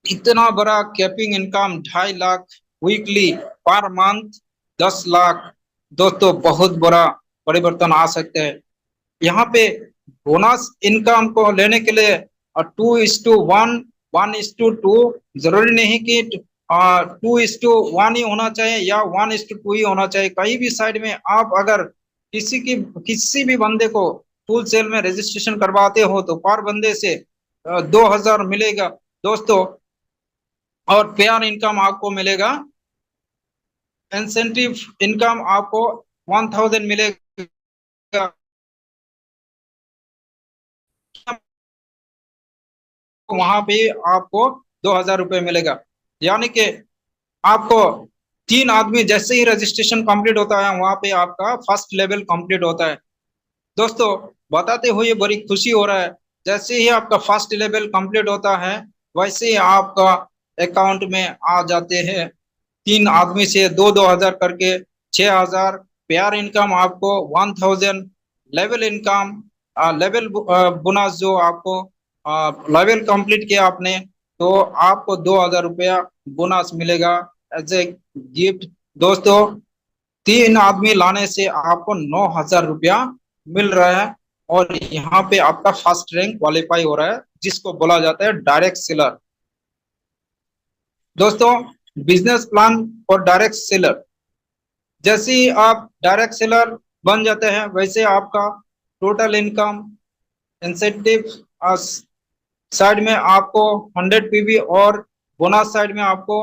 इतना बड़ा capping income 2.5 lakh weekly per month, 10 lakh. दोस्तों बहुत बड़ा परिवर्तन आ सकते हैं यहाँ पे। बोनस इनकम को लेने के लिए 2:1, 1:2, जरूरी नहीं कि 2:1 ही होना चाहिए या 1:2 ही होना चाहिए। कहीं भी साइड में आप अगर किसी भी बंदे को फुल सेल में रजिस्ट्रेशन करवाते हो तो पर बंदे से 2,000 मिलेगा दोस्तों। और पेयर इनकम आपको मिलेगा, इंसेंटिव इनकम आपको 1,000 मिलेगा। वहां पे आपको 2,000 रुपये मिलेगा। यानी कि आपको 3 आदमी जैसे ही रजिस्ट्रेशन कंप्लीट होता है वहां पे आपका फर्स्ट लेवल कंप्लीट होता है। दोस्तों बताते हुए बड़ी खुशी हो रहा है, जैसे ही आपका फर्स्ट लेवल कंप्लीट होता है वैसे ही आपका अकाउंट में आ जाते हैं 3 आदमी से दो दो हजार करके 6,000। पेयर इनकम आपको 1,000, लेवल इनकम लेवल बोनस जो आपको लेवल कंप्लीट किया आपने तो आपको 2,000 रुपया बोनस मिलेगा एज ए गिफ्ट। दोस्तों 3 आदमी लाने से आपको 9,000 रुपया मिल रहा है, और यहाँ पे आपका फर्स्ट रैंक क्वालिफाई हो रहा है, जिसको बोला जाता है डायरेक्ट सेलर। दोस्तों बिजनेस प्लान और डायरेक्ट सेलर, जैसे ही आप डायरेक्ट सेलर बन जाते हैं वैसे आपका टोटल इनकम इंसेंटिव साइड में आपको 100 पीबी और बोनस साइड में आपको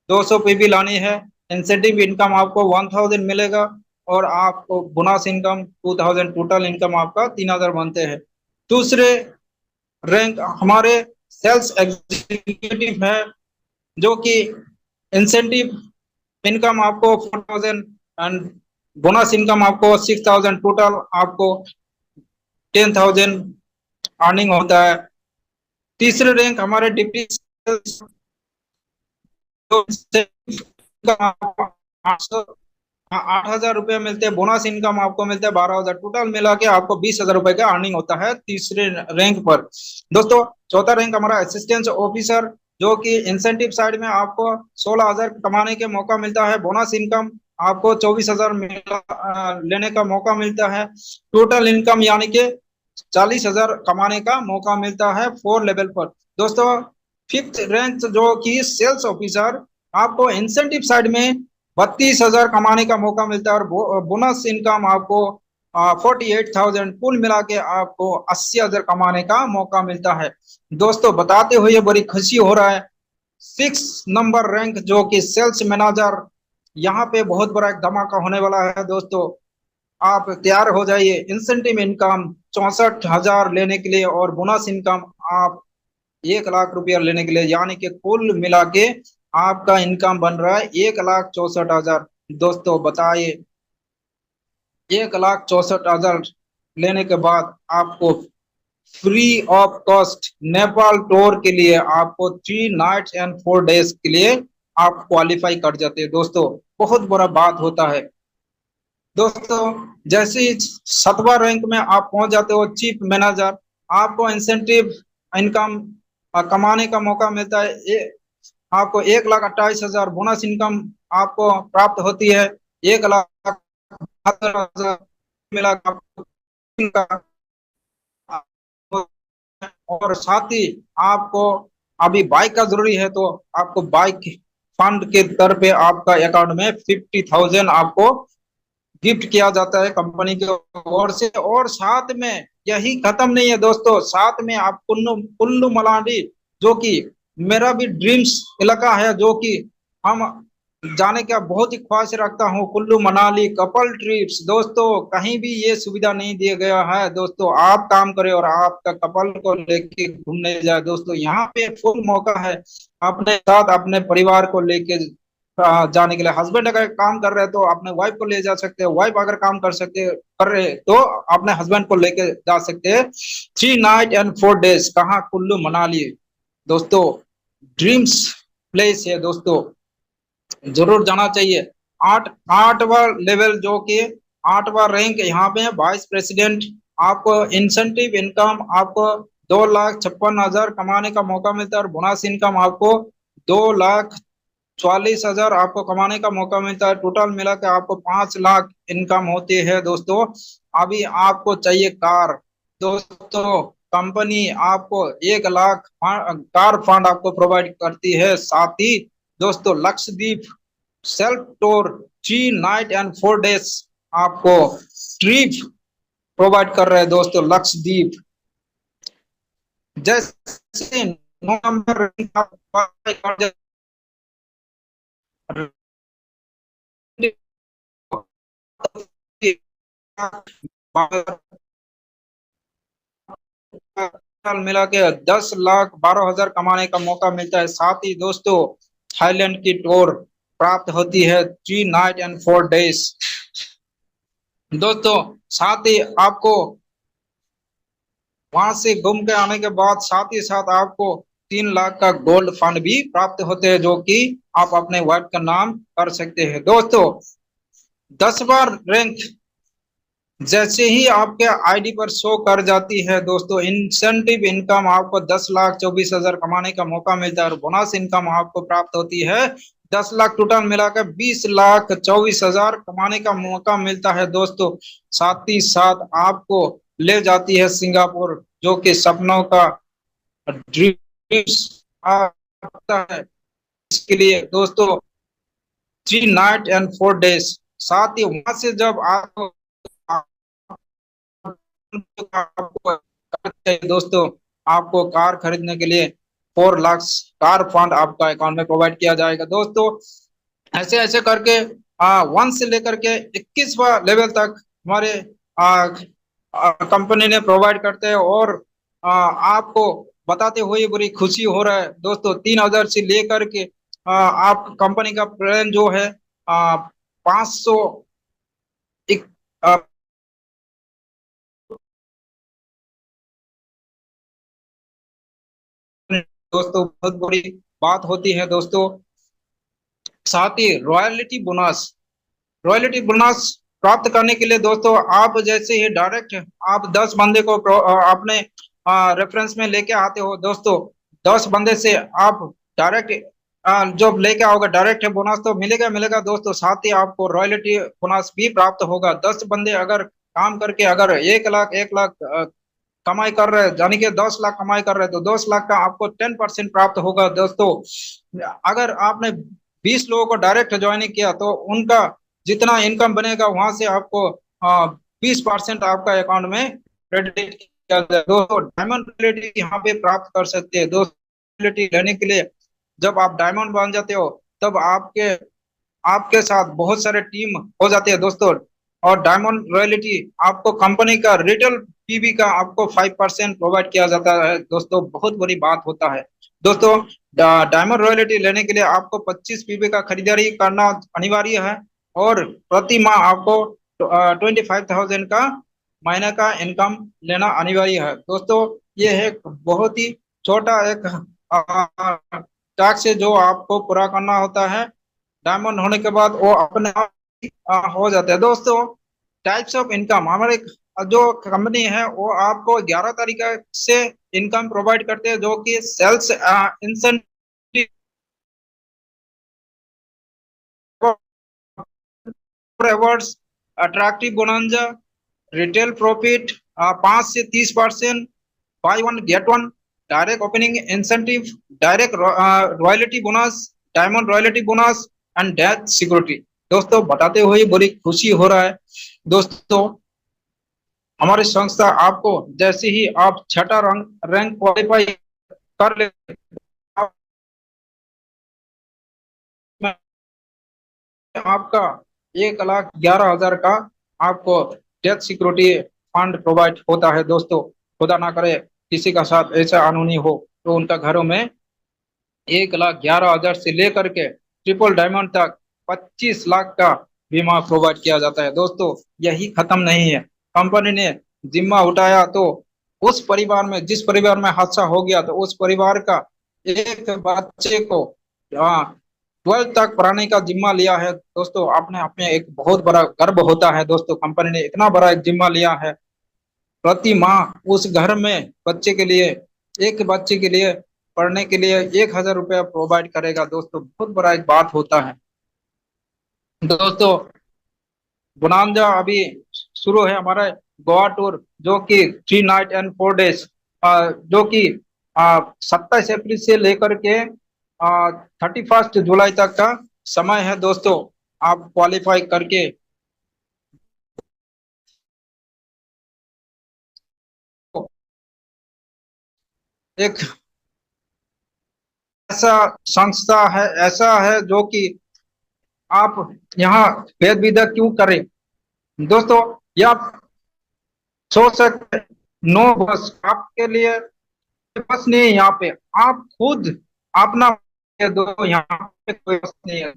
200 पीबी लानी है। इंसेंटिव इनकम आपको 1,000 मिलेगा और आपको बोनस इनकम 2,000, टोटल इनकम आपका 3,000 बनते हैं। दूसरे रैंक हमारे सेल्स एग्जीक्यूटिव है, जो कि इंसेंटिव इनकम आपको 4,000 एंड बोनस इनकम आपको 6,000, टोटल आपको 10,000 अर्निंग होता है। तीसरे रैंक हमारे डिप्टी सेल्स, आपको 8,000 रुपये मिलते हैं, बोनस इनकम आपको मिलता है 12,000, टोटल मिला के आपको 20,000 रुपए का अर्निंग होता है तीसरे रैंक पर। दोस्तों चौथा रैंक हमारा असिस्टेंट ऑफिसर, जो कि इंसेंटिव साइड में आपको 16,000 कमाने के मौका मिलता है, बोनस इनकम आपको 24,000 लेने का मौका मिलता है, टोटल इनकम यानी कि 40,000 कमाने का मौका मिलता है 4 लेवल पर। दोस्तों फिफ्थ रैंक जो कि सेल्स ऑफिसर, आपको इंसेंटिव साइड में 32,000 कमाने का मौका मिलता है, और बोनस इनकम आपको 48,000, कुल मिला के आपको 80,000 कमाने का मौका मिलता है। दोस्तों बताते हुए बड़ी खुशी हो रहा है, 6 नंबर रैंक जो कि सेल्स मैनेजर, यहाँ पे बहुत बड़ा एक धमाका होने वाला है। दोस्तों आप तैयार हो जाइए, इंसेंटिव इनकम 64,000 लेने के लिए, और बोनस इनकम आप 1 लाख रुपया लेने के लिए, यानी कि कुल मिला के आपका इनकम बन रहा है 1,64,000। दोस्तों बताइए, 1,64,000 लेने के बाद आपको free of cost Nepal tour के लिए आपको 3 नाइट्स एंड 4 डेज के लिए आप क्वालिफाई कर जाते हैं। दोस्तों बहुत बड़ा बात होता है। दोस्तों जैसे ही 7वां रैंक में आप पहुंच जाते हो, चीफ मैनेजर, आपको इंसेंटिव इनकम कमाने का मौका मिलता है, आपको 1,28,000, बोनस इनकम आपको प्राप्त होती है 1,72,000, मिला के आपको, और साथ ही आपको अभी बाइक का जरूरी है, तो आपको बाइक फंड के तौर पे आपका अकाउंट में 50,000 आपको गिफ्ट किया जाता है कंपनी की ओर से। और साथ में यही खत्म नहीं है दोस्तों, साथ में आप कुल्लू कुल्लू मनाली, जो कि मेरा भी ड्रीम्स इलाका है, जो कि हम जाने का बहुत ही ख्वाहिश रखता हूँ, कुल्लू मनाली कपल ट्रिप्स। दोस्तों कहीं भी ये सुविधा नहीं दिया गया है, दोस्तों आप काम करें और आपका कपल को लेके घूमने जाए। दोस्तों यहाँ पे फुल मौका है अपने साथ अपने परिवार को लेके जाने के लिए। हस्बैंड अगर काम कर रहे हैं तो अपने वाइफ को ले जा सकते हैं, वाइफ अगर काम कर रहे हैं तो अपने हस्बैंड को लेके जा सकते हैं। 3 नाइट एंड 4 डेज, कहाँ? कुल्लू मनाली। दोस्तों ड्रीम्स प्लेस है दोस्तों, जरूर जाना चाहिए। 8वां लेवल जो कि 8वां रैंक यहाँ पे है, वाइस प्रेसिडेंट। आपको इंसेंटिव इनकम आपको 2,56,000 कमाने का मौका मिलता है, और बोनस इनकम आपको 2,44,000 आपको कमाने का मौका मिलता है, टोटल मिला के आपको 5 लाख इनकम होती है। दोस्तों अभी आपको चाहिए कार, दोस्तों कंपनी आपको 1 लाख कार फंड आपको प्रोवाइड करती है। साथ ही दोस्तों Lakshadweep self tour 3 night and 4 days आपको ट्रिप प्रोवाइड कर रहे हैं दोस्तों लक्षद्वीप। जैसे 9 नंबर मिला के 10,12,000 कमाने का मौका मिलता है। साथ ही दोस्तों थाईलैंड की टूर प्राप्त होती है 3 नाइट एंड 4 डेज। दोस्तों साथ ही आपको वहां से घूम के आने के बाद साथ ही साथ आपको 3 लाख का गोल्ड फंड भी प्राप्त होते हैं, जो कि आप अपने वाइफ का नाम कर सकते हैं। दोस्तों 10वां रैंक जैसे ही आपके आईडी पर शो कर जाती है, दोस्तों इंसेंटिव इनकम आपको 10,24,000 कमाने का मौका मिलता है, और बोनस इनकम आपको प्राप्त होती है 10 लाख, टोटल मिलाकर 20,24,000 कमाने का मौका मिलता है। दोस्तों साथ ही साथ आपको ले जाती है सिंगापुर, जो कि सपनों का ड्रीम्स आता है। इसके लिए दोस्तों 3 नाइट एंड 4 डेज, साथ ही वहां से जब आपको दोस्तों आपको कार खरीदने के लिए 4 लाख कार फंड आपका अकाउंट में प्रोवाइड किया जाएगा। दोस्तों ऐसे ऐसे करके 1 से लेकर के 21वां लेवल तक हमारे कंपनी ने प्रोवाइड करते हैं, और आपको बताते हुए बड़ी खुशी हो रहा है दोस्तों। 3,000 से लेकर के आप कंपनी का प्लान जो है 500 एक दोस्तों बहुत बड़ी बात होती है दोस्तों। साथ ही रॉयल्टी बोनस प्राप्त करने के लिए दोस्तों, आप जैसे ही डायरेक्ट आप 10 बंदे को अपने रेफरेंस में लेके आते हो दोस्तों। 10 बंदे से आप डायरेक्ट जो लेके आओगे डायरेक्ट बोनस तो मिलेगा मिलेगा दोस्तों। साथ ही आपको रॉयल्टी बोनस भी प्राप्त होगा। 10 बंदे अगर काम करके अगर 1 लाख कमाई कर रहे हैं, यानी कि 10 लाख कमाई कर रहे हैं, तो 10 लाख का आपको 10% प्राप्त होगा दोस्तों। अगर आपने 20 लोगों को डायरेक्ट ज्वाइनिंग किया तो उनका जितना इनकम बनेगा वहां से आपको 20% आपका अकाउंट में क्रेडिट किया जाए दोस्तों। डायमंड क्रेडिट यहाँ पे प्राप्त कर सकते हैं दोस्तों। क्रेडिट लेने के लिए जब आप डायमंड बन जाते हो तब आपके आपके साथ बहुत सारे टीम हो जाती है दोस्तों। और डायमंड रॉयल्टी आपको कंपनी का रिटेल पीबी का आपको 5% प्रोवाइड किया जाता है दोस्तों। बहुत बड़ी बात होता है दोस्तों। डायमंड रॉयल्टी लेने के लिए आपको 25 पीबी का खरीदारी करना अनिवार्य है। और प्रति माह आपको 25,000 का महीने का इनकम लेना अनिवार्य है दोस्तों। ये है एक बहुत ही छोटा एक टास्क है जो आपको पूरा करना होता है। डायमंड होने के बाद वो अपने आप हो जाता है दोस्तों। टाइप्स ऑफ इनकम हमारे जो कंपनी है वो आपको 11 तरीके से इनकम प्रोवाइड करते हैं, जो कि sales incentive, awards, attractive bonanza, retail profit 5 से 30%, buy one get one, direct opening incentive, direct royalty bonus, diamond royalty bonus and death security. दोस्तों बताते हुए बड़ी खुशी हो रहा है दोस्तों। हमारी संस्था आपको जैसे ही आप छठा रैंक क्वालिफाई कर ले, आपका 1,11,000 का आपको डेथ सिक्योरिटी फंड प्रोवाइड होता है दोस्तों। खुदा ना करे किसी का साथ ऐसा अनहोनी हो तो उनका घरों में 1,11,000 से लेकर के ट्रिपल डायमंड तक 25 लाख का बीमा प्रोवाइड किया जाता है दोस्तों। यही खत्म नहीं है, कंपनी ने जिम्मा उठाया तो उस परिवार में, जिस परिवार में हादसा हो गया तो उस परिवार का एक बच्चे को 12 तक पढ़ाने का जिम्मा लिया है दोस्तों। आपने अपने एक बहुत बड़ा गर्व होता है दोस्तों, कंपनी ने इतना बड़ा एक जिम्मा लिया है। प्रति माह उस घर में बच्चे के लिए, एक बच्चे के लिए पढ़ने के लिए 1,000 रुपया प्रोवाइड करेगा दोस्तों। बहुत बड़ा एक बात होता है दोस्तों। बोनांजा अभी शुरू है हमारा गोवा टूर, जो कि 3 नाइट एंड 4 डेज, जो कि 27 अप्रैल से लेकर के 31 जुलाई तक का समय है दोस्तों। आप क्वालिफाई करके एक ऐसा संस्था है, ऐसा है जो कि आप यहाँ भेद विदा क्यों करें दोस्तों। ये आप सोच सकते हैं, नो बस आपके लिए बस नहीं है यहाँ पे। आप खुद अपना दो, यहाँ पे कोई बस नहीं है।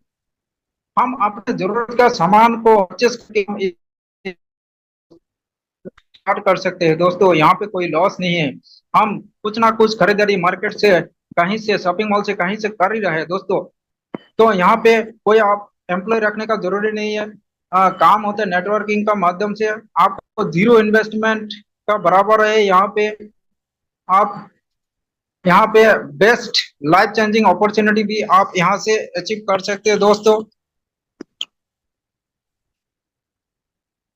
हम अपने जरूरत का सामान को परचेस करके स्टार्ट कर सकते हैं दोस्तों। यहाँ पे कोई लॉस नहीं है। हम कुछ ना कुछ खरीदारी मार्केट से, कहीं से, शॉपिंग मॉल से, कहीं से कर ही रहे हैं दोस्तों। तो यहाँ पे कोई आप एम्प्लॉय रखने का जरूरी नहीं है। काम होता है नेटवर्किंग का माध्यम से। आपको जीरो इन्वेस्टमेंट का बराबर है यहाँ पे। आप यहाँ पे बेस्ट लाइफ चेंजिंग अपॉर्चुनिटी भी आप यहाँ से अचीव कर सकते हैं दोस्तों।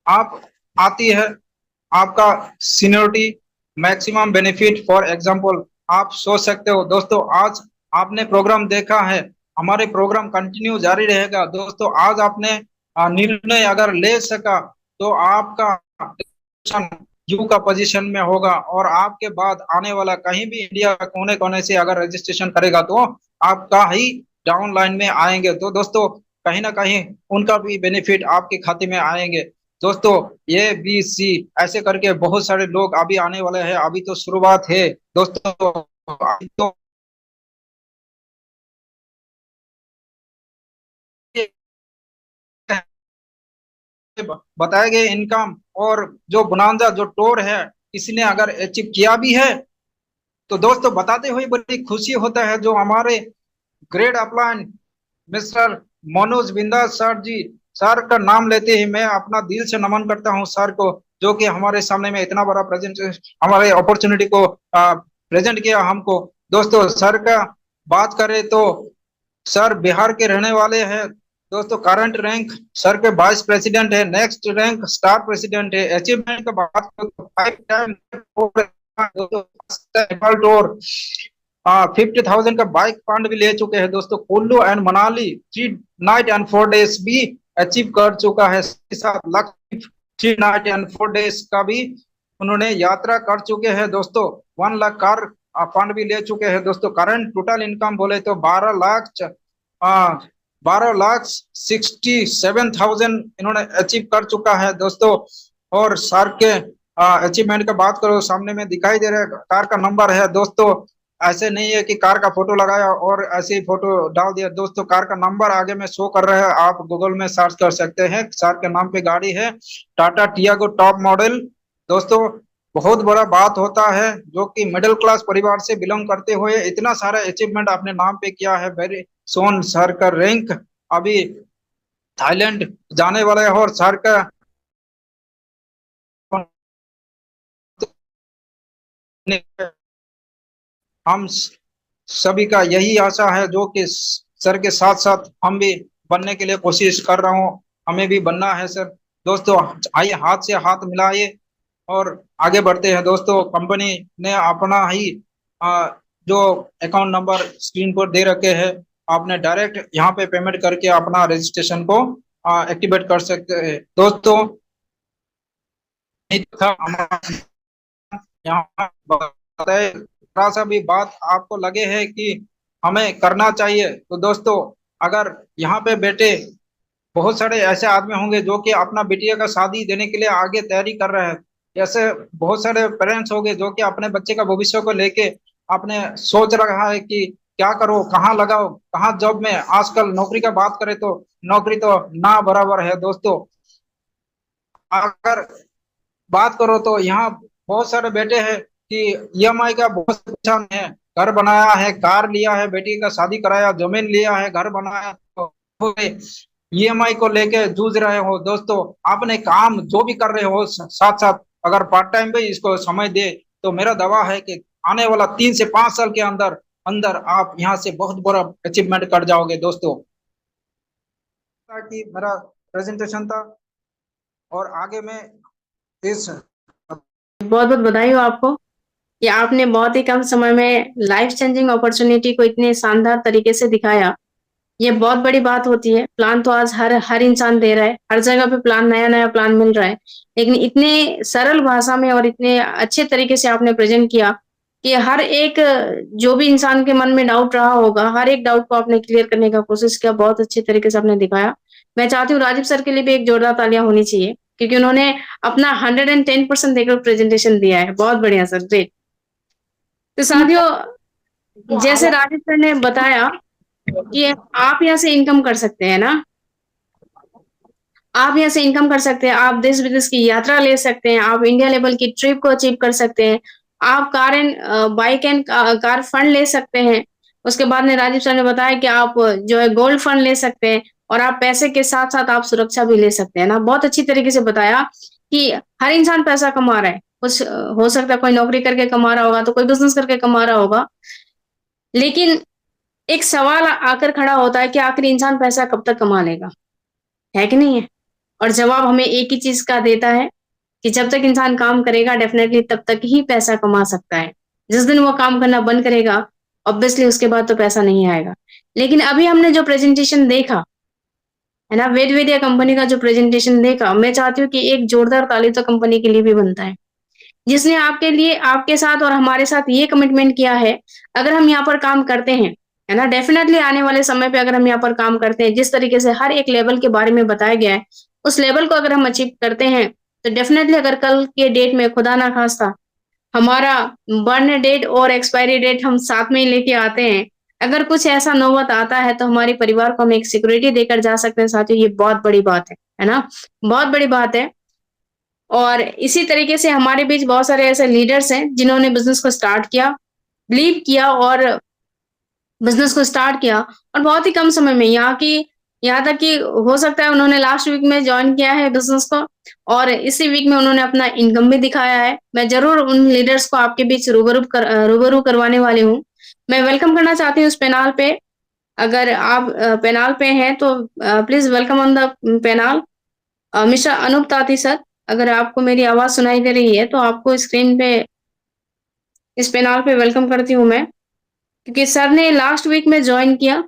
आप आती है आपका seniority, maximum benefit. For example आप सोच सकते हो दोस्तों, आज आपने प्रोग्राम देखा है, हमारे प्रोग्राम कंटिन्यू जारी रहेगा दोस्तों। आज आपने निर्णय अगर ले सका तो आपका यू का पोजीशन में होगा, और आपके बाद आने वाला कहीं भी इंडिया कोने कोने से अगर रजिस्ट्रेशन करेगा तो आपका ही डाउन लाइन में आएंगे। तो दोस्तों कहीं ना कहीं उनका भी बेनिफिट आपके खाते में आएंगे दोस्तों। ए बी सी ऐसे करके बहुत सारे लोग अभी आने वाले हैं, अभी तो शुरुआत है दोस्तों। तो बताए गए इनकम और जो बोनांजा जो टोर है किसी ने अगर अचीव किया भी है, तो दोस्तों बताते हुए बड़ी खुशी होता है जो हमारे ग्रेड अपलाइन मिस्टर मनोज बिंदास सर जी, सर का नाम लेते ही मैं अपना दिल से नमन करता हूं सर को, जो कि हमारे सामने में इतना बड़ा प्रेजेंट हमारे अपॉर्चुनिटी को प्रेजेंट किया हमको। दोस्तों सर का बात करें तो सर बिहार के रहने वाले हैं। दोस्तों करंट रैंक सर के वाइस प्रेसिडेंट है, नेक्स्ट रैंक स्टार प्रेसिडेंट है। अचीवमेंट का बात करें तो 5 टाइम टूर, 50,000 का बाइक फंड भी ले चुके हैं दोस्तों। Kullu and Manali 3 night and 4 days भी अचीव कर चुका है, साथ लक्ष्य 3 नाइट एंड 4 डेज का भी उन्होंने यात्रा कर चुके हैं दोस्तों। 1 लाख कार फंड भी ले चुके हैं दोस्तों। करंट टोटल इनकम बोले तो 12,67,000 इन्होंने अचीव कर चुका है दोस्तों। और सर के अचीवमेंट का बात करो, सामने में दिखाई दे रहा है कार का नंबर है दोस्तों। ऐसे नहीं है कि कार का फोटो लगाया और ऐसे ही फोटो डाल दिया दोस्तों, कार का नंबर आगे में शो कर रहा है, आप गूगल में सर्च कर सकते हैं। सर के नाम पे गाड़ी है टाटा टियागो टॉप मॉडल दोस्तों। बहुत बड़ा बात होता है जो कि मिडिल क्लास परिवार से बिलोंग करते हुए इतना सारा अचीवमेंट अपने नाम पे किया है। वेरी सोन सर का रैंक अभी थाईलैंड जाने वाला है और सर का हम सभी का यही आशा है जो कि सर के साथ साथ हम भी बनने के लिए कोशिश कर रहा हूँ, हमें भी बनना है सर। दोस्तों आइए हाथ से हाथ मिलाइए और आगे बढ़ते हैं दोस्तों। कंपनी ने अपना ही जो अकाउंट नंबर स्क्रीन पर दे रखे हैं, आपने डायरेक्ट यहाँ पे पेमेंट करके अपना रजिस्ट्रेशन को एक्टिवेट कर सकते हैं दोस्तों। नहीं था हमारा यहाँ बताए, थोड़ा सा भी बात आपको लगे है कि हमें करना चाहिए तो दोस्तों, अगर यहाँ पे बेटे बहुत सारे ऐसे आदमी होंगे जो कि अपना बिटिया का शादी देने के लिए आगे तैयारी कर रहे हैं। ऐसे बहुत सारे पेरेंट्स होंगे जो कि अपने बच्चे का भविष्य को लेके अपने सोच रहा है कि क्या करो, कहाँ लगाओ, कहाँ जॉब में। आजकल नौकरी का बात करें तो नौकरी तो ना बराबर है दोस्तों। अगर बात करो तो यहाँ बहुत सारे बेटे हैं कि ईएमआई का बहुत परेशान है, घर बनाया है, कार लिया है, बेटी का शादी कराया, जमीन लिया है, घर बनाया, तो ईएमआई को लेके जूझ रहे हो दोस्तों। आपने काम जो भी कर रहे हो साथ साथ अगर पार्ट टाइम पे इसको समय दे तो मेरा दावा है कि आने वाला 3 से 5 साल के अंदर अंदर आप यहाँ से बहुत बड़ा अचीवमेंट कर जाओगे दोस्तों। कि मेरा प्रेजेंटेशन था और आगे में इस बहुत बहुत बधाई हो आपको कि आपने बहुत ही कम समय में लाइफ चेंजिंग अपॉर्चुनिटी को इतने शानदार तरीके से दिखाया। ये बहुत बड़ी बात होती है। प्लान तो आज हर हर इंसान दे रहा है, हर जगह पे प्लान, नया नया प्लान मिल रहा है, लेकिन इतने सरल भाषा में और इतने अच्छे तरीके से आपने प्रेजेंट किया कि हर एक जो भी इंसान के मन में डाउट रहा होगा, हर एक डाउट को आपने क्लियर करने का कोशिश किया। बहुत अच्छे तरीके से आपने दिखाया। मैं चाहती हूँ राजीव सर के लिए भी एक जोरदार तालियां होनी चाहिए, क्योंकि उन्होंने अपना 110% देकर प्रेजेंटेशन दिया है। बहुत बढ़िया सर, ग्रेट। तो साथियों, जैसे राजीव सर ने बताया कि आप यहाँ से इनकम कर सकते हैं ना, आप यहाँ से इनकम कर सकते हैं, आप देश विदेश की यात्रा ले सकते हैं, आप इंडिया लेवल की ट्रिप को अचीव कर सकते हैं, आप car and bike and car fund ले सकते हैं। उसके बाद में राजीव सर ने बताया कि आप जो है गोल्ड फंड ले सकते हैं, और आप पैसे के साथ साथ आप सुरक्षा भी ले सकते हैं ना। बहुत अच्छी तरीके से बताया कि हर इंसान पैसा कमा रहा है। कुछ हो सकता है कोई नौकरी करके कमा रहा होगा, तो कोई बिजनेस करके कमा रहा होगा, लेकिन एक सवाल आकर खड़ा होता है कि आखिर इंसान पैसा कब तक कमा लेगा, है कि नहीं है? और जवाब हमें एक ही चीज का देता है कि जब तक इंसान काम करेगा डेफिनेटली तब तक ही पैसा कमा सकता है। जिस दिन वो काम करना बंद करेगा, ऑब्वियसली उसके बाद तो पैसा नहीं आएगा। लेकिन अभी हमने जो प्रेजेंटेशन देखा है ना, वेदवेदिया कंपनी का जो प्रेजेंटेशन देखा, मैं चाहती हूँ कि एक जोरदार ताली तो कंपनी के लिए भी बनता है, जिसने आपके लिए, आपके साथ और हमारे साथ ये कमिटमेंट किया है, अगर हम यहाँ पर काम करते हैं, है ना, डेफिनेटली आने वाले समय पे अगर हम यहाँ पर काम करते हैं, जिस तरीके से हर एक लेवल के बारे में बताया गया है, उस लेवल को अगर हम अचीव करते हैं, तो डेफिनेटली अगर कल के डेट में खुदा ना खास्ता हमारा बर्न डेट और एक्सपायरी डेट हम साथ में ही लेके आते हैं। अगर कुछ ऐसा नौबत आता है तो हमारे परिवार को हम एक सिक्योरिटी देकर जा सकते हैं साथियों, ये बहुत बड़ी बात है ना? बहुत बड़ी बात है। और इसी तरीके से हमारे बीच बहुत सारे ऐसे लीडर्स हैं जिन्होंने बिज़नेस को स्टार्ट किया, बिलीव किया और बिज़नेस को स्टार्ट किया और बहुत ही कम समय में यहाँ तक कि हो सकता है उन्होंने लास्ट वीक में जॉइन किया है बिज़नेस को और इसी वीक में उन्होंने अपना इनकम भी दिखाया है। मैं ज़रूर उन लीडर्स को आपके बीच रूबरू करवाने वाली हूँ। मैं वेलकम करना चाहती हूँ इस पैनल पे। अगर आप पैनल पे हैं तो please welcome on the panel mister Anoop Tati sir. अगर आपको मेरी आवाज़ सुनाई दे रही है तो आपको स्क्रीन पे इस पैनल पे वेलकम करती हूँ मैं। क्योंकि सर ने लास्ट वीक में जॉइन किया,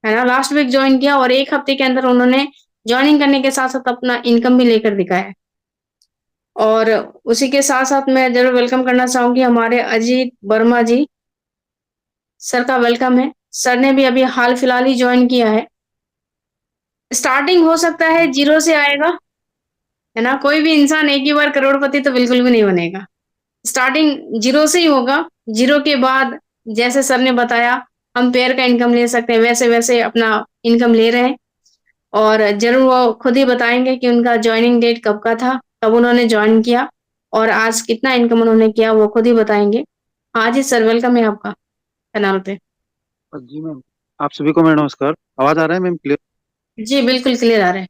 है ना? लास्ट वीक जॉइन किया और 1 हफ्ते के अंदर उन्होंने जॉइनिंग करने के साथ-साथ अपना इनकम भी लेकर दिखाया है। और उसी के साथ-साथ मैं ज़रूर वेलकम करना चाहूँगी हमारे अजीत वर्मा जी, सर का वेलकम है। सर ने भी अभी हाल-फिलहाल ही जॉइन किया है। स्टार्टिंग हो सकता है 0 से आएगा, है ना? कोई भी इंसान एक ही बार करोड़पति तो बिल्कुल भी नहीं बनेगा। स्टार्टिंग 0 से ही होगा। 0 के बाद जैसे सर ने बताया हम पेयर का इनकम ले सकते हैं, वैसे-वैसे अपना इनकम ले रहे हैं और ज़रूर वो खुद ही बताएँगे कि उनका जॉइनिंग डेट कब का था, कब उन्होंने जॉइन किया और आज कितना इनकम उन्होंने किया वो खुद ही बताएँगे। हाँ जी सर, वेलकम है आपका पैनल पे। जी मैम, आप सभी को मेरा नमस्कार। आवाज आ रहा है मैम क्लियर? जी, बिल्कुल क्लियर आ रहा है।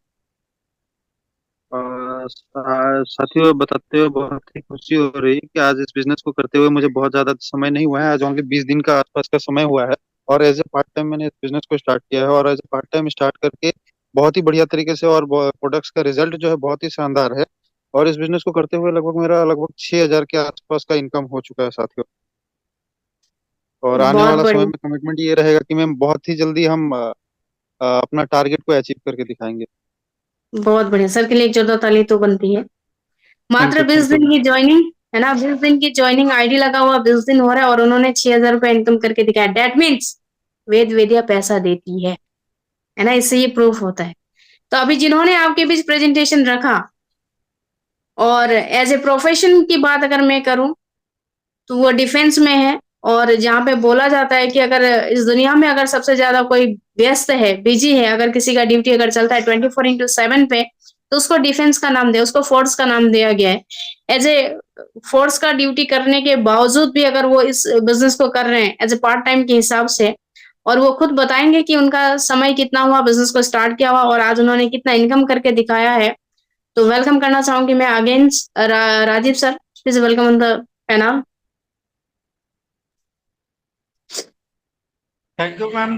साथियों, बताते हुए बहुत ही खुशी हो रही है कि आज इस बिजनेस को करते हुए मुझे बहुत ज्यादा समय नहीं हुआ है। आज ओनली 20 दिन का आसपास का समय हुआ है और एज ए पार्ट टाइम मैंने इस बिजनेस को स्टार्ट किया है और as a part time start करके बहुत ही बढ़िया तरीके से और प्रोडक्ट्स का रिजल्ट जो है बहुत ही शानदार है। और इस बिजनेस को करते हुए लगभग 6,000 के आसपास का इनकम हो चुका है साथियों। और आने बहुत वाला समय बढ़िया, में कमिटमेंट ये रहेगा कि मैम बहुत ही जल्दी हम अपना टारगेट को अचीव करके दिखाएंगे। बहुत बढ़िया। सर के लिए एक जोरदार ताली तो बनती है। थैंक मात्र यू, 20 थैंक यू। दिन की जॉइनिंग, है ना? 20 दिन की जॉइनिंग आईडी लगा हुआ 20 दिन हो रहा है और उन्होंने 6,000 रुपए इनकम करके दिखाया। दैट मीन्स वेद वेदिया पैसा देती है ना? इससे ये प्रूफ होता है। तो अभी जिन्होंने आपके बीच प्रेजेंटेशन रखा और एज ए प्रोफेशन की बात अगर मैं करूं तो वो डिफेंस में है और जहाँ पे बोला जाता है कि अगर इस दुनिया में अगर सबसे ज्यादा कोई व्यस्त है, बिजी है, अगर किसी का ड्यूटी अगर चलता है 24/7 पे तो उसको डिफेंस का नाम दिया, उसको फोर्स का नाम दिया गया है। एज ए फोर्स का ड्यूटी करने के बावजूद भी अगर वो इस बिजनेस को कर रहे हैं एज ए पार्ट टाइम के हिसाब से और वो खुद बताएंगे कि उनका समय कितना हुआ बिजनेस को स्टार्ट किया हुआ और आज उन्होंने कितना इनकम करके दिखाया है। तो वेलकम करना चाहूंगी मैं again Rajiv sir, please welcome on the panel. Thank you ma'am.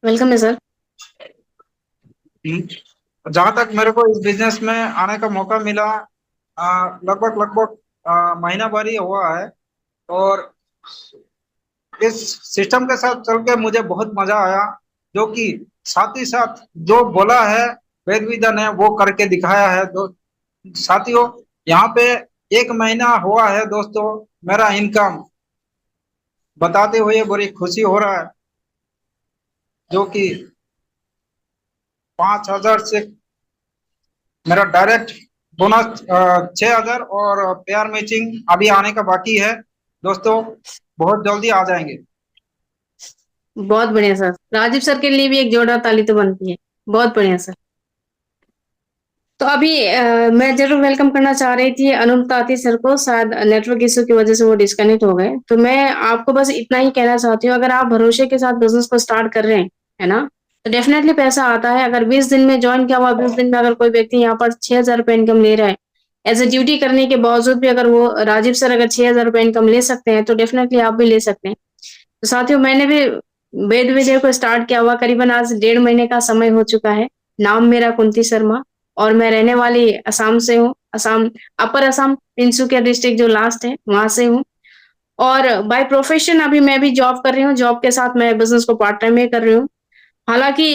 Welcome है सर। जहाँ तक मेरे को इस बिजनेस में आने का मौका मिला लगभग लगभग महीना भर ही हुआ है और इस सिस्टम के साथ चल के मुझे बहुत मजा आया। जो कि साथ ही साथ जो बोला है वेद विदन ने वो करके दिखाया है। तो साथियों, यहाँ पे 1 महीना हुआ है दोस्तों, मेरा इनकम बताते हुए बड़ी खुशी हो रहा है। जो कि 5,000 से मेरा डायरेक्ट बोनस 6,000 और पेयर मैचिंग अभी आने का बाकी है दोस्तों, बहुत जल्दी आ जाएंगे। बहुत बढ़िया सर। राजीव सर के लिए भी एक जोरदार ताली तो बनती है। बहुत बढ़िया सर। तो अभी मैं जरूर वेलकम करना चाह रही थी अनूप ताती सर को, शायद नेटवर्क इशू की वजह से वो डिस्कनेक्ट हो गए। तो मैं आपको बस इतना ही कहना चाहती हूँ, अगर आप भरोसे के साथ बिजनेस को स्टार्ट कर रहे हैं, है ना, तो डेफिनेटली पैसा आता है। अगर 20 दिन में ज्वाइन किया हुआ, 20 दिन में अगर कोई व्यक्ति यहाँ पर 6,000 रुपए इनकम ले रहा है एज ए ड्यूटी करने के बावजूद भी, अगर वो राजीव सर अगर 6,000 रुपए इनकम ले सकते हैं तो डेफिनेटली आप भी ले सकते हैं। तो साथियों, मैंने भी वेद विद्या को स्टार्ट किया हुआ करीबन आज 1.5 महीने का समय हो चुका है। नाम मेरा कुंती शर्मा और मैं रहने वाली असम से हूँ। असम, अपर असम, तिनसुकिया डिस्ट्रिक्ट जो लास्ट है वहां से हूँ। और बाय प्रोफेशन अभी मैं भी जॉब कर रही हूँ। जॉब के साथ मैं बिजनेस को पार्ट टाइम में कर रही हूँ। हालांकि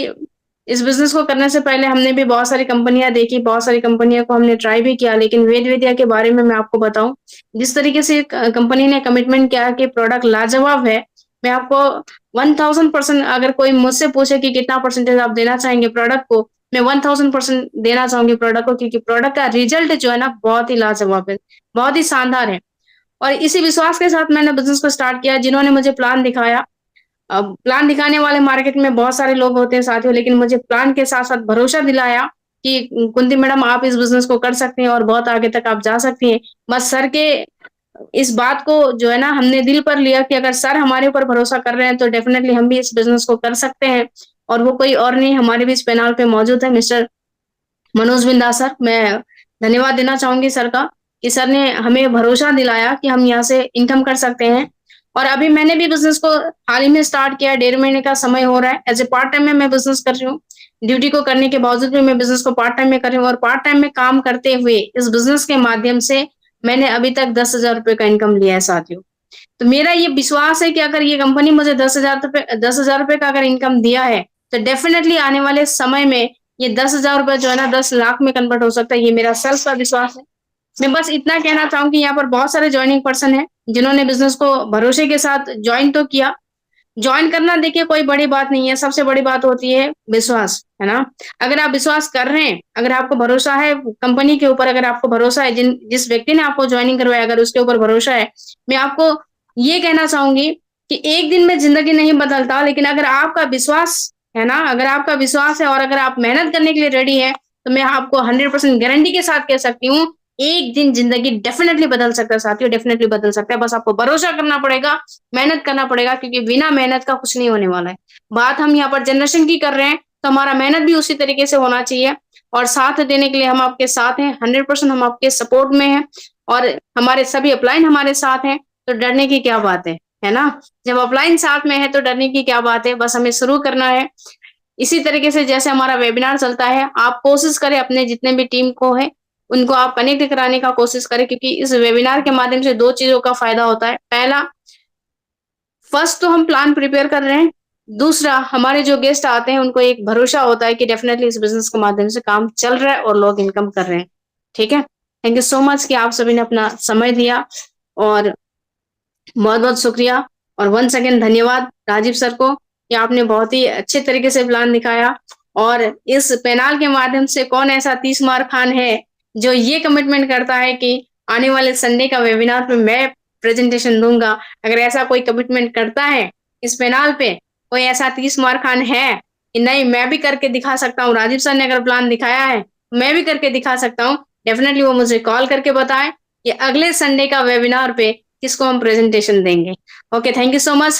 इस बिजनेस को करने से पहले हमने भी बहुत सारी कंपनियां देखी, बहुत सारी कंपनियों को हमने ट्राई भी किया, लेकिन वेद विद्या के बारे में मैं आपको बताऊं, जिस तरीके से कंपनी ने कमिटमेंट किया कि प्रोडक्ट लाजवाब है, मैं आपको 1000% अगर कोई मुझसे पूछे कि कितना परसेंटेज आप देना चाहेंगे प्रोडक्ट को, मैं 1000% देना चाहूंगी प्रोडक्ट को, क्योंकि प्रोडक्ट का रिजल्ट जो है ना बहुत ही लाजवाब है, बहुत ही शानदार है। और इसी विश्वास के साथ मैंने बिजनेस को स्टार्ट किया। जिन्होंने मुझे प्लान दिखाया, अब प्लान दिखाने वाले मार्केट में बहुत सारे लोग होते हैं साथियों, लेकिन मुझे प्लान के साथ साथ भरोसा दिलाया कि कुंती मैडम आप इस बिजनेस को कर सकते हैं और बहुत आगे तक आप जा सकती हैं। बस सर के इस बात को जो है ना हमने दिल पर लिया कि अगर सर हमारे ऊपर भरोसा कर रहे हैं तो डेफिनेटली हम भी इस बिजनेस को कर सकते हैं। और वो कोई और नहीं, हमारे बीच पैनल पे मौजूद है मिस्टर मनोज बिंदास सर। मैं धन्यवाद देना चाहूंगी सर का कि सर ने हमें भरोसा दिलाया कि हम यहाँ से इनकम कर सकते हैं। और अभी मैंने भी बिजनेस को हाल ही में स्टार्ट किया, 1.5 महीने का समय हो रहा है। एज ए पार्ट टाइम में मैं बिजनेस कर रही हूँ, ड्यूटी को करने के बावजूद भी मैं बिजनेस को पार्ट टाइम में कर रही हूँ। और पार्ट टाइम में काम करते हुए इस बिजनेस के माध्यम से मैंने अभी तक 10,000 रुपए का इनकम लिया है साथियों। तो मेरा ये विश्वास है कि अगर ये कंपनी मुझे 10,000 रुपए का अगर इनकम दिया है तो डेफिनेटली आने वाले समय में ये 10,000 रुपए जो है ना 10 लाख में कन्वर्ट हो सकता है। ये मेरा सेल्फ का विश्वास है। मैं बस इतना कहना चाहूंगी, यहाँ पर बहुत सारे ज्वाइनिंग पर्सन है जिन्होंने बिजनेस को भरोसे के साथ ज्वाइन तो किया। ज्वाइन करना देखिए कोई बड़ी बात नहीं है, सबसे बड़ी बात होती है विश्वास, है ना। अगर आप विश्वास कर रहे हैं, अगर आपको भरोसा है कंपनी के ऊपर, अगर आपको भरोसा है जिस व्यक्ति ने आपको ज्वाइनिंग करवाया, अगर उसके ऊपर भरोसा है, मैं आपको ये कहना चाहूंगी कि एक दिन में जिंदगी नहीं बदलता, लेकिन अगर आपका विश्वास है ना, अगर आपका विश्वास है और अगर आप मेहनत करने के लिए रेडी है तो मैं आपको 100% गारंटी के साथ कह सकती हूँ एक दिन जिंदगी डेफिनेटली बदल सकता है साथियों, डेफिनेटली बदल सकता है। बस आपको भरोसा करना पड़ेगा, मेहनत करना पड़ेगा, क्योंकि बिना मेहनत का कुछ नहीं होने वाला है। बात हम यहाँ पर जनरेशन की कर रहे हैं तो हमारा मेहनत भी उसी तरीके से होना चाहिए। और साथ देने के लिए हम आपके साथ हैं, 100% हम आपके सपोर्ट में हैं। और हमारे सभी अपलाइन हमारे साथ हैं, तो डरने की क्या बात है ना। जब अपलाइन साथ में है तो डरने की क्या बात है, बस हमें शुरू करना है। इसी तरीके से जैसे हमारा वेबिनार चलता है, आप कोशिश करें अपने जितने भी टीम को है उनको आप कनेक्ट कराने का कोशिश करें, क्योंकि इस वेबिनार के माध्यम से 2 चीजों का फायदा होता है। पहला, फर्स्ट तो हम प्लान प्रिपेयर कर रहे हैं, दूसरा हमारे जो गेस्ट आते हैं उनको एक भरोसा होता है कि डेफिनेटली इस बिजनेस के माध्यम से काम चल रहा है और लोग इनकम कर रहे हैं। ठीक है, थैंक यू सो मच कि आप सभी ने अपना समय दिया और बहुत बहुत शुक्रिया। और वंस अगेन धन्यवाद राजीव सर को कि आपने बहुत ही अच्छे तरीके से प्लान दिखाया। और इस पैनल के माध्यम से कौन ऐसा 30 मार खान है जो ये कमिटमेंट करता है कि आने वाले संडे का वेबिनार पे मैं प्रेजेंटेशन दूंगा। अगर ऐसा कोई कमिटमेंट करता है इस पैनल पे, कोई ऐसा 30 मार खान है कि नहीं मैं भी करके दिखा सकता हूँ, राजीव सर ने अगर प्लान दिखाया है मैं भी करके दिखा सकता हूँ, डेफिनेटली वो मुझे कॉल करके बताए कि अगले संडे का वेबिनार पे किसको हम प्रेजेंटेशन देंगे। Okay, thank you so much.